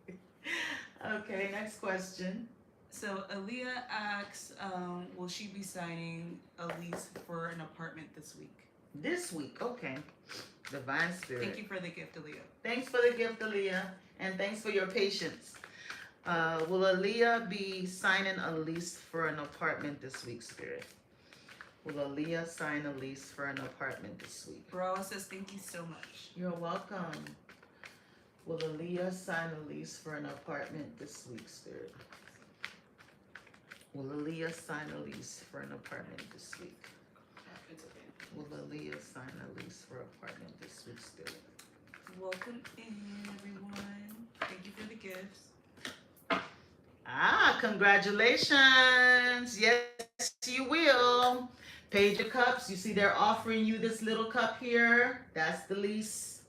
Okay, next question. So Aaliyah asks, will she be signing a lease for an apartment this week? This week, okay. Divine Spirit. Thank you for the gift, Aaliyah. Thanks for the gift, Aaliyah, and thanks for your patience. Will Aaliyah be signing a lease for an apartment this week, Spirit? Will Aaliyah sign a lease for an apartment this week? Rawa says, thank you so much. You're welcome. Will Aaliyah sign a lease for an apartment this week, Spirit? Will Aaliyah sign a lease for an apartment this week? It's okay. Will Aaliyah sign a lease for an apartment this week, Spirit? Welcome in, everyone. Thank you for the gifts. Ah, congratulations. Yes, you will. Page of Cups. You see they're offering you this little cup here. That's the lease.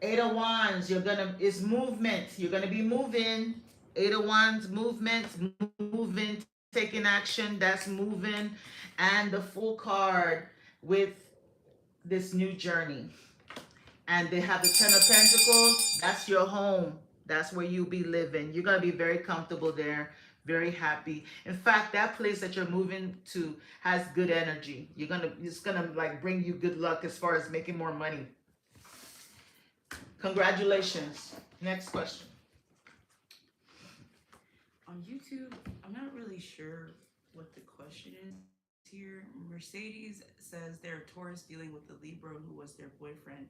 Eight of Wands. It's movement. You're gonna be moving. Eight of Wands, movement, taking action. That's moving. And the Fool card with this new journey. And they have the Ten of Pentacles. That's your home. That's where you'll be living. You're going to be very comfortable there, very happy. In fact, that place that you're moving to has good energy. It's going to like bring you good luck as far as making more money. Congratulations. Next question. On YouTube, I'm not really sure what the question is here. Mercedes says they're a Taurus dealing with a Libra who was their boyfriend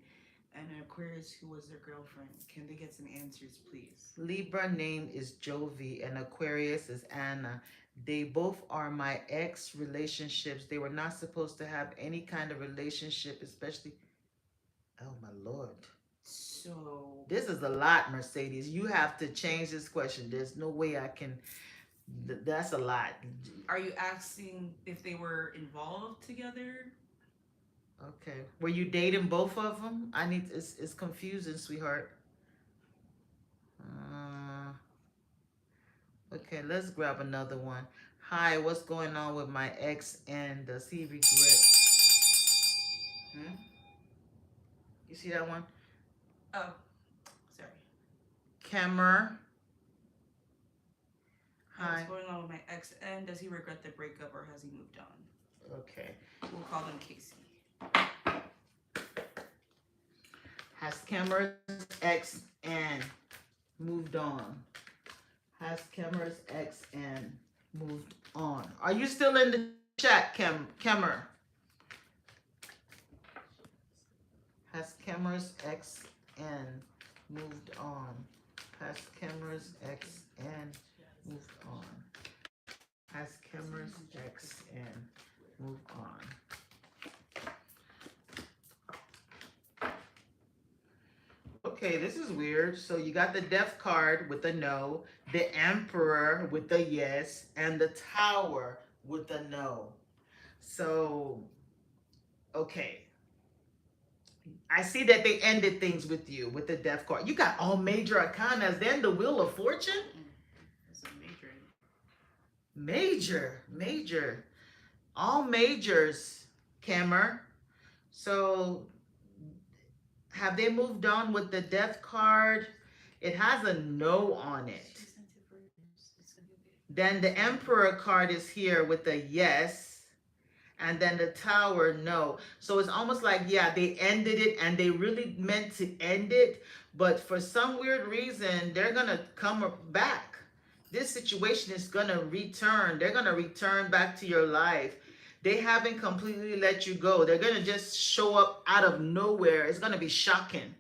and an Aquarius who was their girlfriend. Can they get some answers, please? Libra name is Jovi and Aquarius is Anna. They both are my ex relationships. They were not supposed to have any kind of relationship, especially. Oh my Lord. So This is a lot, Mercedes. You have to change this question. There's no way I can. That's a lot. are you asking if they were involved together? Okay. Were you dating both of them? It's confusing, sweetheart. Okay, let's grab another one. Hi, what's going on with my ex and does he regret? You see that one? Oh, sorry. Camer. Hi. What's going on with my ex and does he regret the breakup or has he moved on? Okay. We'll call them Casey. Has Cameron's ex and moved on? Has Cameron's ex and moved on? Are you still in the chat, Cameron? Has Cameron's ex and moved on? Has Cameron's ex and moved on? Has Cameron's ex and moved on? Okay, this is weird. So you got the Death card with the no, the Emperor with the yes, and the Tower with the no. So, okay. I see that they ended things with you with the Death card. You got all major arcanas, then the Wheel of Fortune? That's a major. Major. All majors, Camer. So, have they moved on with the Death card? It has a no on it. Then the Emperor card is here with a yes. And then the Tower, no. So it's almost like, yeah, they ended it and they really meant to end it. But for some weird reason, they're going to come back. This situation is going to return. They're going to return back to your life. They haven't completely let you go. They're going to just show up out of nowhere. It's going to be shocking.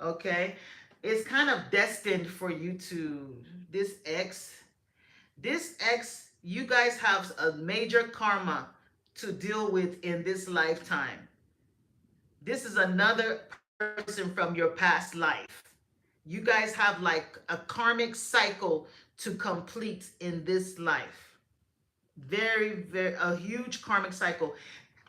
Okay? It's kind of destined for you to, this ex, you guys have a major karma to deal with in this lifetime. This is another person from your past life. You guys have like a karmic cycle to complete in this life. Very, a huge karmic cycle.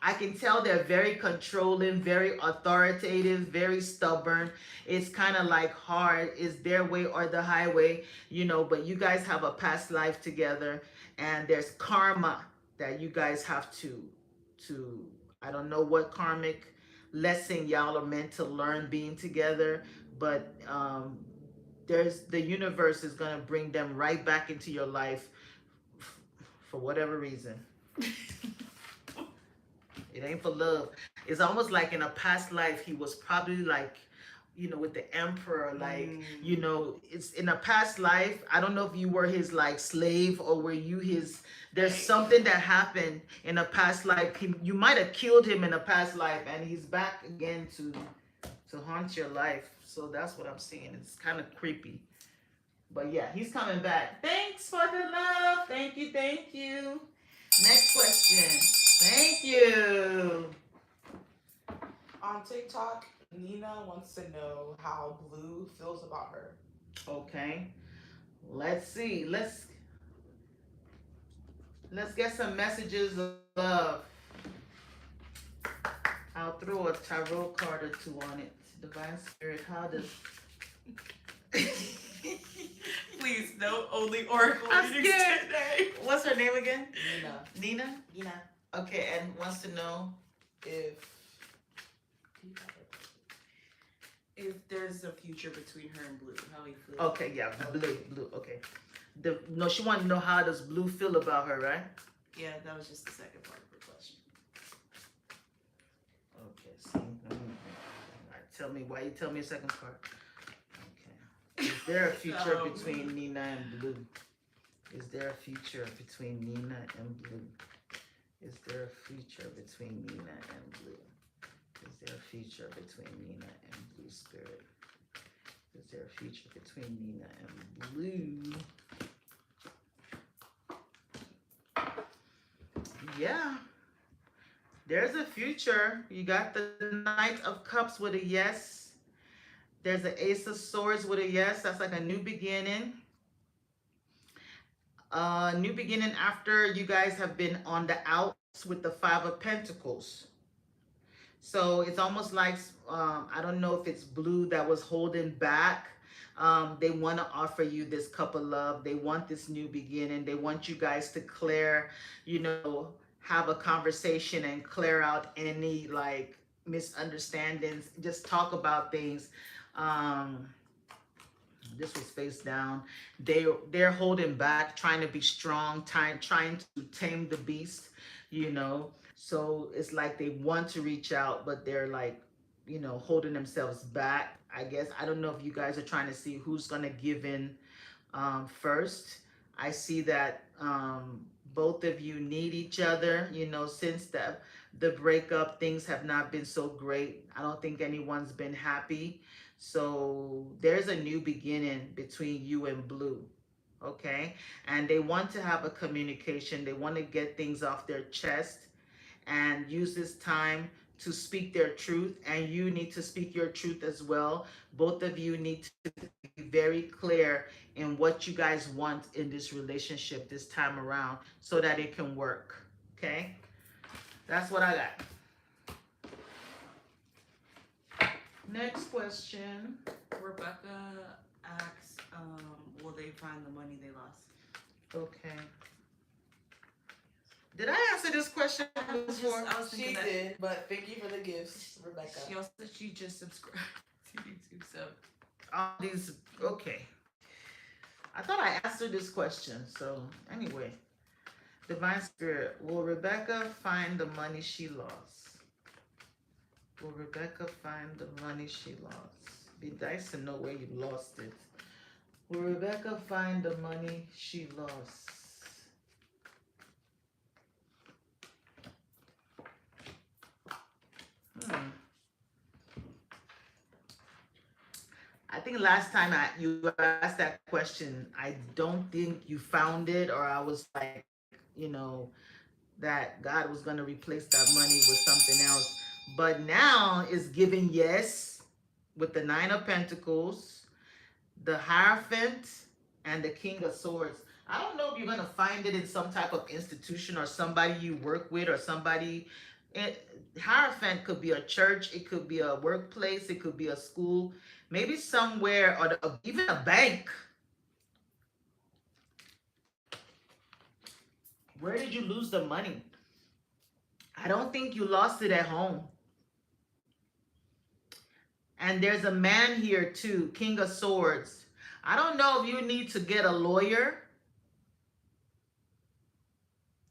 I can tell they're very controlling, very authoritative, very stubborn. It's kind of like hard. It's their way or the highway, but you guys have a past life together and there's karma that you guys have to I don't know what karmic lesson y'all are meant to learn being together, but there's the universe is gonna bring them right back into your life for whatever reason. It ain't for love. It's almost like in a past life he was probably like, with the emperor, like, it's in a past life. I don't know if you were his like slave or were you his. There's something that happened in a past life. You might have killed him in a past life, and he's back again to haunt your life. So that's what I'm seeing. It's kind of creepy. But yeah, he's coming back. Thanks for the love. Thank you. Thank you. Next question. Thank you. On TikTok, Nina wants to know how Blue feels about her. Okay. Let's see. Let's get some messages of love. I'll throw a tarot card or two on it. Divine Spirit, how does Please, no only oracle I'm readings scared. today. What's her name again? Nina. Nina? Nina. Okay, and wants to know If If there's a future between her and Blue, how he feels. okay, yeah, blue, okay. No, she wanted to know how does Blue feel about her, right? Yeah, that was just the second part of her question. Okay, see. All right, tell me why you tell me a second part. Okay. Is there a future between Nina and Blue? Is there a future between Nina and Blue? Is there a future between Nina and Blue? Is there a future between Nina and Blue Spirit? Is there a future between Nina and Blue? Yeah. There's a future. You got the Knight of Cups with a yes. There's the Ace of Swords with a yes. That's like a new beginning. New beginning after you guys have been on the outs with the Five of Pentacles. So it's almost like, I don't know if it's Blue that was holding back. They want to offer you this cup of love. They want this new beginning. They want you guys to clear, have a conversation and clear out any like misunderstandings. Just talk about things. This was face down. They're holding back, trying to be strong, trying to tame the beast, So it's like they want to reach out, but they're like, holding themselves back. I guess I don't know if you guys are trying to see who's gonna give in first. I see that both of you need each other. Since the breakup, things have not been so great. I don't think anyone's been happy. So there's a new beginning between you and Blue, okay? And they want to have a communication. They want to get things off their chest and use this time to speak their truth. And you need to speak your truth as well. Both of you need to be very clear in what you guys want in this relationship this time around so that it can work, okay? That's what I got. Next question. Rebecca asks, will they find the money they lost? Okay. Did I answer this question before? I was she thinking that did, but thank you for the gifts, Rebecca. she just subscribed to YouTube, so. All these, okay. I thought I answered this question. So anyway, Divine Spirit, will Rebecca find the money she lost? Will Rebecca find the money she lost? Be nice to know where you lost it. Will Rebecca find the money she lost? I think last time you asked that question, I don't think you found it, or I was like, that God was going to replace that money with something else. But now it's giving yes with the Nine of Pentacles, the Hierophant, and the King of Swords. I don't know if you're going to find it in some type of institution or somebody you work with or somebody. Hierophant could be a church, it could be a workplace, it could be a school, maybe somewhere, or even a bank. Where did you lose the money? I don't think you lost it at home. And there's a man here too, King of Swords. I don't know if you need to get a lawyer.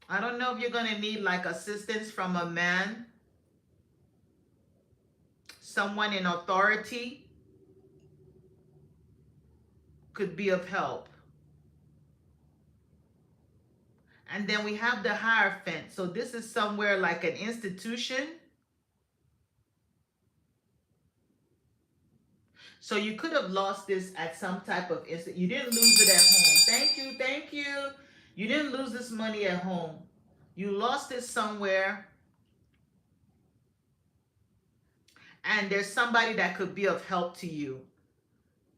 I don't know if you're going to need like assistance from a man, someone in authority could be of help. And then we have the Hierophant. So this is somewhere like an institution. So you could have lost this at some type of instant. You didn't lose it at home. Thank you, thank you. You didn't lose this money at home. You lost it somewhere. And there's somebody that could be of help to you.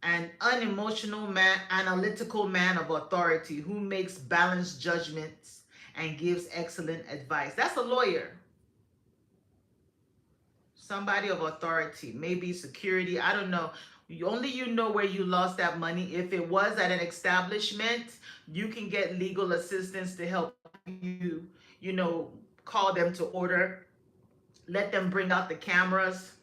An unemotional man, analytical man of authority who makes balanced judgments and gives excellent advice. That's a lawyer. Somebody of authority, maybe security, I don't know. Only you know where you lost that money. If it was at an establishment, you can get legal assistance to help you, call them to order. Let them bring out the cameras.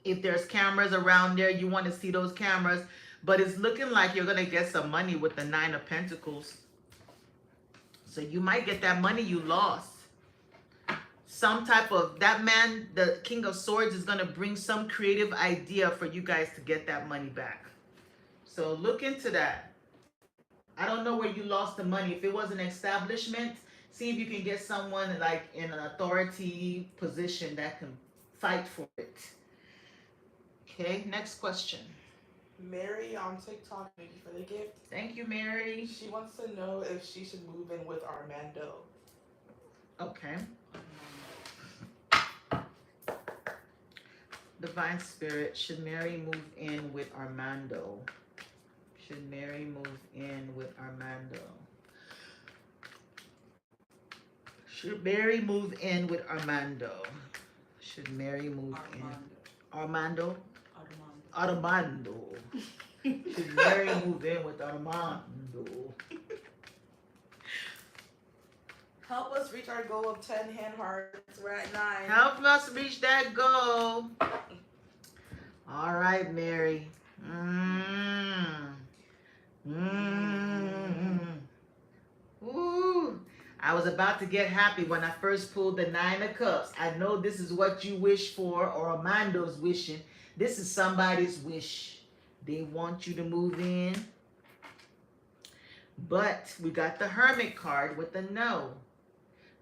If there's cameras around there, you want to see those cameras. But it's looking like you're going to get some money with the Nine of Pentacles. So you might get that money you lost. Some type of, that man, the King of Swords, is going to bring some creative idea for you guys to get that money back. So look into that. I don't know where you lost the money. If it was an establishment, see if you can get someone like in an authority position that can fight for it. Okay, next question. Mary on TikTok, thank you for the gift. Thank you, Mary. She wants to know if she should move in with Armando. Okay. Divine Spirit, should Mary move in with Armando? Should Mary move in with Armando? Should Mary move in with Armando? Should Mary move in? Armando? Armando. Should Mary move in with Armando? Help us reach our goal of 10 hand hearts. We're at 9. Help us reach that goal. All right, Mary. Ooh. I was about to get happy when I first pulled the Nine of Cups. I know this is what you wish for, or Armando's wishing. This is somebody's wish. They want you to move in. But we got the Hermit card with the no.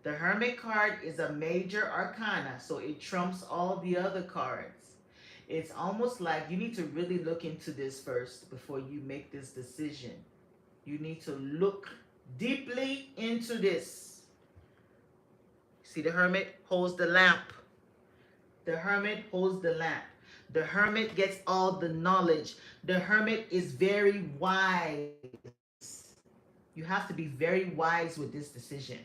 The Hermit card is a major arcana, so it trumps all the other cards. It's almost like you need to really look into this first before you make this decision. You need to look deeply into this. See, the Hermit holds the lamp. The Hermit holds the lamp. The Hermit gets all the knowledge. The Hermit is very wise. You have to be very wise with this decision,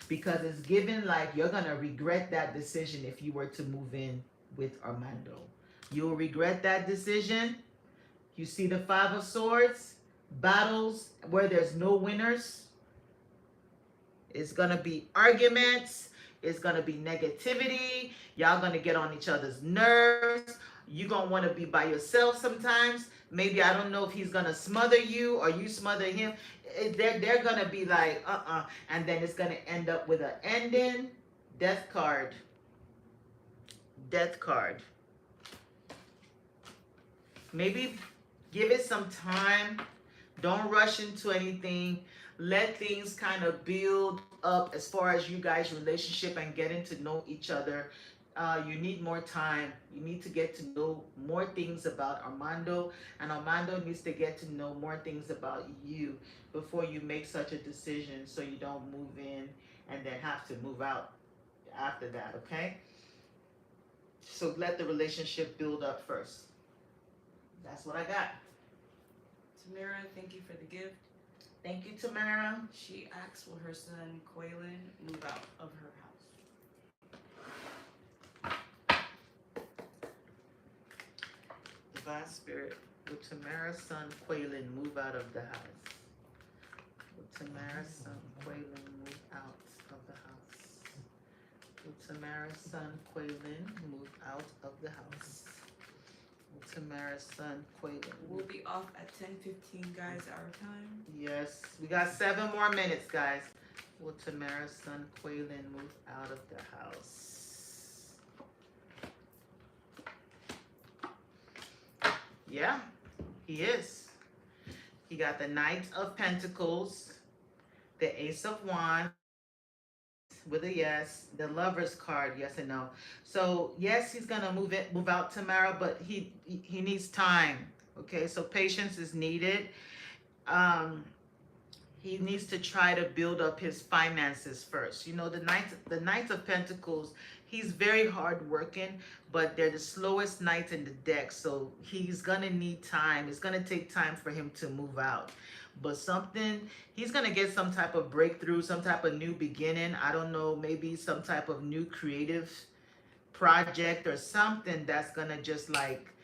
because it's given like you're going to regret that decision if you were to move in with Armando. You'll regret that decision. You see the Five of Swords, battles where there's no winners. It's going to be arguments. It's going to be negativity. Y'all going to get on each other's nerves. You're going to want to be by yourself sometimes. Maybe, I don't know if he's going to smother you or you smother him. They're going to be like, and then it's going to end up with an ending. Death card. Death card. Maybe give it some time. Don't rush into anything. Let things kind of build up as far as you guys' relationship and getting to know each other. You need more time. You need to get to know more things about Armando, and Armando needs to get to know more things about you before you make such a decision, so you don't move in and then have to move out after that, okay? So let the relationship build up first. That's what I got. Tamara, thank you for the gift. Thank you, Tamara. She asks, will her son Quaylen move out of her house? Divine Spirit, will Tamara's son Quaylen move out of the house? Will Tamara's son Quaylen move out of the house? Will Tamara's son Quaylen move out of the house? Will Tamara's son Quaylen We'll move? be off at 10:15, guys, our time. Yes, we got 7 more minutes, guys. Will Tamara's son Quaylen move out of the house? Yeah, he is. He got the Knight of Pentacles, the Ace of Wands with a yes, the Lover's card, yes and no. So yes, he's gonna move out Tamara, but he needs time. Okay, so patience is needed. He needs to try to build up his finances first. You know, the Knight of Pentacles, he's very hardworking, but they're the slowest knight in the deck. So he's gonna need time. It's gonna take time for him to move out. But he's gonna get some type of breakthrough, some type of new beginning. I don't know, maybe some type of new creative project or something that's gonna just like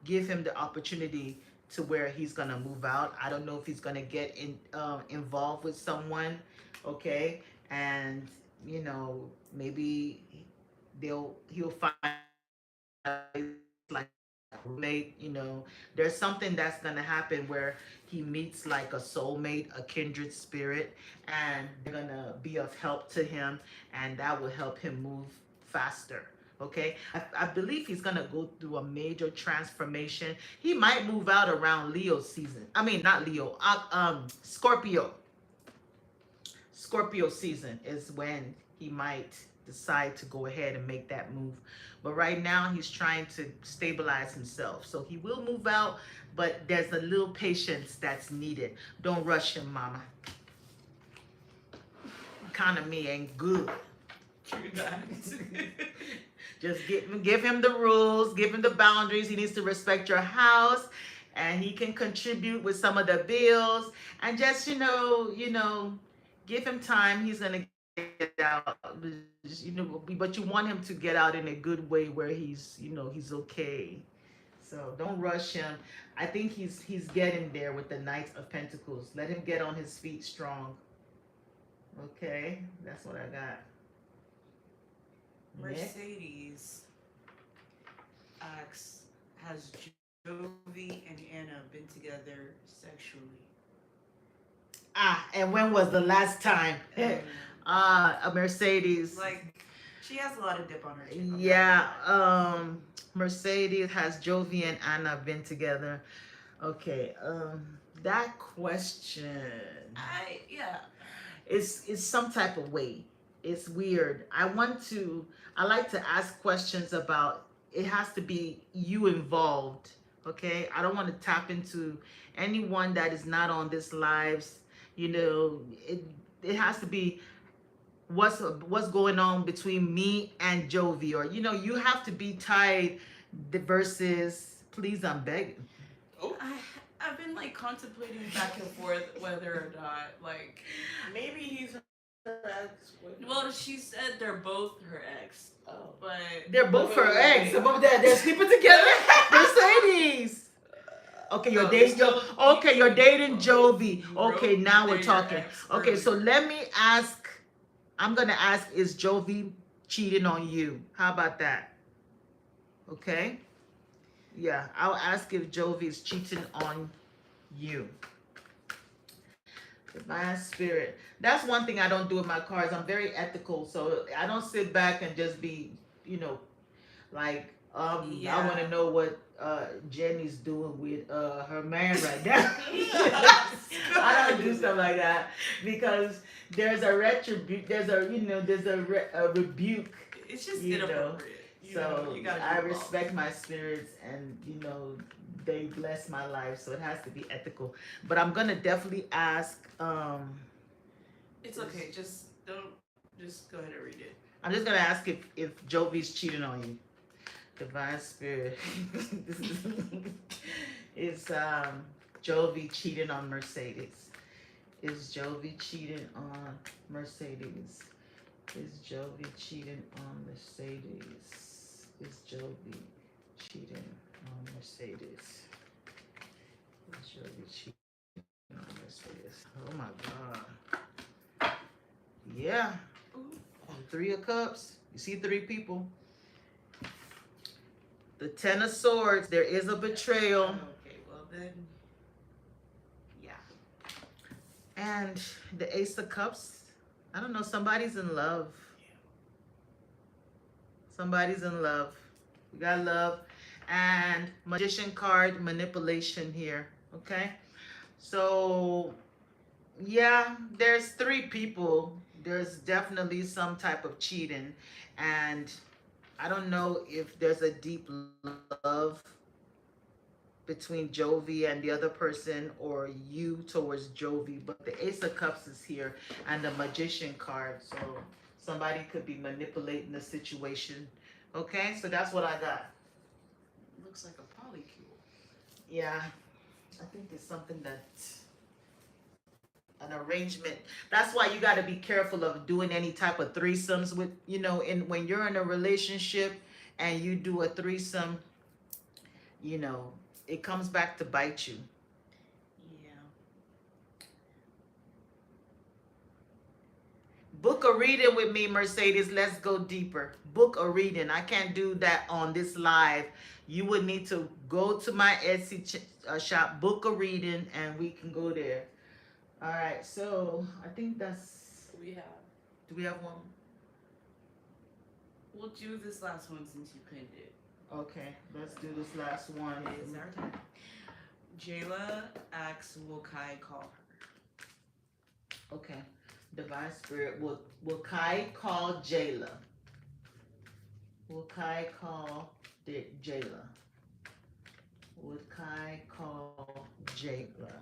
give him the opportunity to where he's gonna move out. I don't know if he's gonna get involved with someone, okay, and you know maybe he'll find like a roommate. You know, there's something that's gonna happen where he meets like a soulmate, a kindred spirit, and they're gonna be of help to him, and that will help him move faster. Okay, I believe he's gonna go through a major transformation. He might move out around Leo season. I mean, not Leo. Scorpio. Scorpio season is when he might decide to go ahead and make that move. But right now, he's trying to stabilize himself. So he will move out, but there's a little patience that's needed. Don't rush him, mama. Economy ain't good. True that. Just give him the rules, give him the boundaries. He needs to respect your house, and he can contribute with some of the bills. And just give him time. He's gonna get out. But you want him to get out in a good way where he's okay. So don't rush him. I think he's getting there with the Knight of Pentacles. Let him get on his feet strong. Okay, that's what I got. Mercedes asks, has Jovi and Anna been together sexually? And when was the last time? A Mercedes. Like, she has a lot of dip on her chin. Yeah. Mercedes, has Jovi and Anna been together? Okay. That question. It's some type of way. It's weird. I like to ask questions about, it has to be you involved. Okay. I don't want to tap into anyone that is not on this lives. It has to be what's going on between me and Jovi, or you have to be tied versus, please, I'm begging. I've been like contemplating back and forth whether or not, like, Maybe he's her ex. well, she said they're both her ex, but They're both her ex. They're sleeping together. Mercedes. Okay, you're dating Jovi. Okay, now we're talking. Okay, so let me ask. I'm gonna ask: is Jovi cheating on you? How about that? Okay. Yeah, I'll ask if Jovi is cheating on you. Divine Spirit. That's one thing I don't do with my cards. I'm very ethical, so I don't sit back and just be, like, I want to know what Jenny's doing with her man right now. I don't do stuff like that because there's a rebuke. There's a rebuke. It's just inappropriate. So I respect my spirits, and they bless my life, so it has to be ethical. But I'm gonna definitely ask. It's okay. Just go ahead and read it. I'm just gonna ask if Jovi's cheating on you. Divine Spirit. Is Jovi cheating on Mercedes? Is Jovi cheating on Mercedes? Is Jovi cheating on Mercedes? Is Jovi cheating on Mercedes? Is Jovi cheating on Mercedes? Oh my God. Yeah. Three of Cups. You see three people. The Ten of Swords. There is a betrayal. Okay, well then, yeah. And the Ace of Cups. I don't know. Somebody's in love. Somebody's in love. We got love. And Magician card, manipulation here. Okay? So, yeah, there's three people. There's definitely some type of cheating. And I don't know if there's a deep love between Jovi and the other person, or you towards Jovi, but the Ace of Cups is here and the Magician card. So somebody could be manipulating the situation. Okay, so that's what I got. Looks like a polycule. Yeah, I think it's something that an arrangement. That's why you got to be careful of doing any type of threesomes with, you know, when you're in a relationship and you do a threesome, you know, it comes back to bite you. Yeah. Book a reading with me, Mercedes. Let's go deeper. Book a reading. I can't do that on this live. You would need to go to my Etsy shop, book a reading, and we can go there. All right, so I think that's... We have. Do we have one? We'll do this last one since you pinned it. Okay, let's do this last one. It's our time. Jayla asks, will Kai call her? Okay. Divine Spirit, will Kai call Jayla? Will Kai call Jayla? Will Kai call Jayla?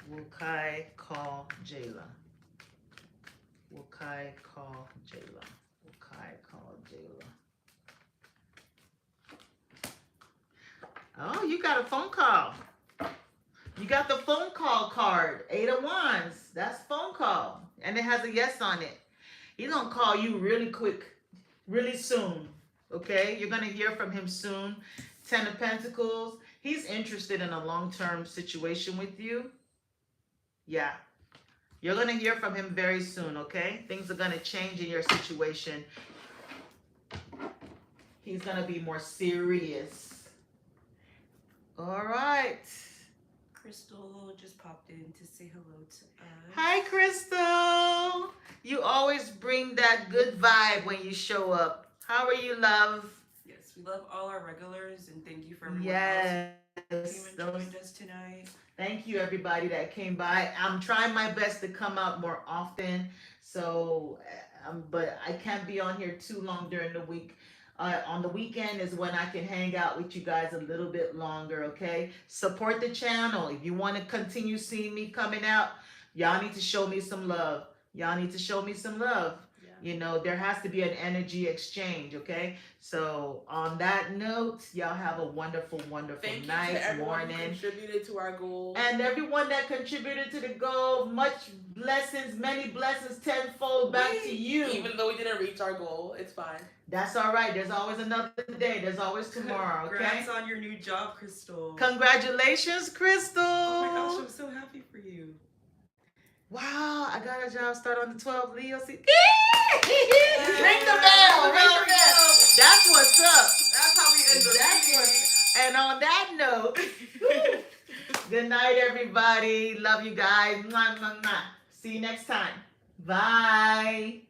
Will Kai call Jayla? Will Kai call Jayla? Will Kai call Jayla? Oh, you got a phone call. You got the phone call card. 8 of Wands. That's phone call. And it has a yes on it. He's going to call you really quick, really soon. Okay? You're going to hear from him soon. 10 of Pentacles. He's interested in a long-term situation with you. Yeah. You're going to hear from him very soon, okay? Things are going to change in your situation. He's going to be more serious. All right. Crystal just popped in to say hello to us. Hi, Crystal. You always bring that good vibe when you show up. How are you, love? Yes, we love all our regulars and thank you for everyone Yes. else who joined us tonight. Thank you, everybody that came by. I'm trying my best to come out more often, so but I can't be on here too long during the week. On the weekend is when I can hang out with you guys a little bit longer, okay? Support the channel. If you want to continue seeing me coming out, y'all need to show me some love. Y'all need to show me some love. Yeah. You know, there has to be an energy exchange, okay? So on that note, y'all have a wonderful, wonderful Thank night, you to everyone morning. who contributed to our goal. And everyone that contributed to the goal, much blessings, many blessings tenfold back to you. Even though we didn't reach our goal, it's fine. That's all right. There's always another day. There's always tomorrow, okay? Congrats on your new job, Crystal. Congratulations, Crystal. Oh my gosh, I'm so happy for you. Wow, I got a job start on the 12th. Leo, see? Ring the bell. Ring the bell. That's what's up. That's how we end the That's meeting. what's And on that note, good night, everybody. Love you guys. Mwah, mwah, mwah. See you next time. Bye.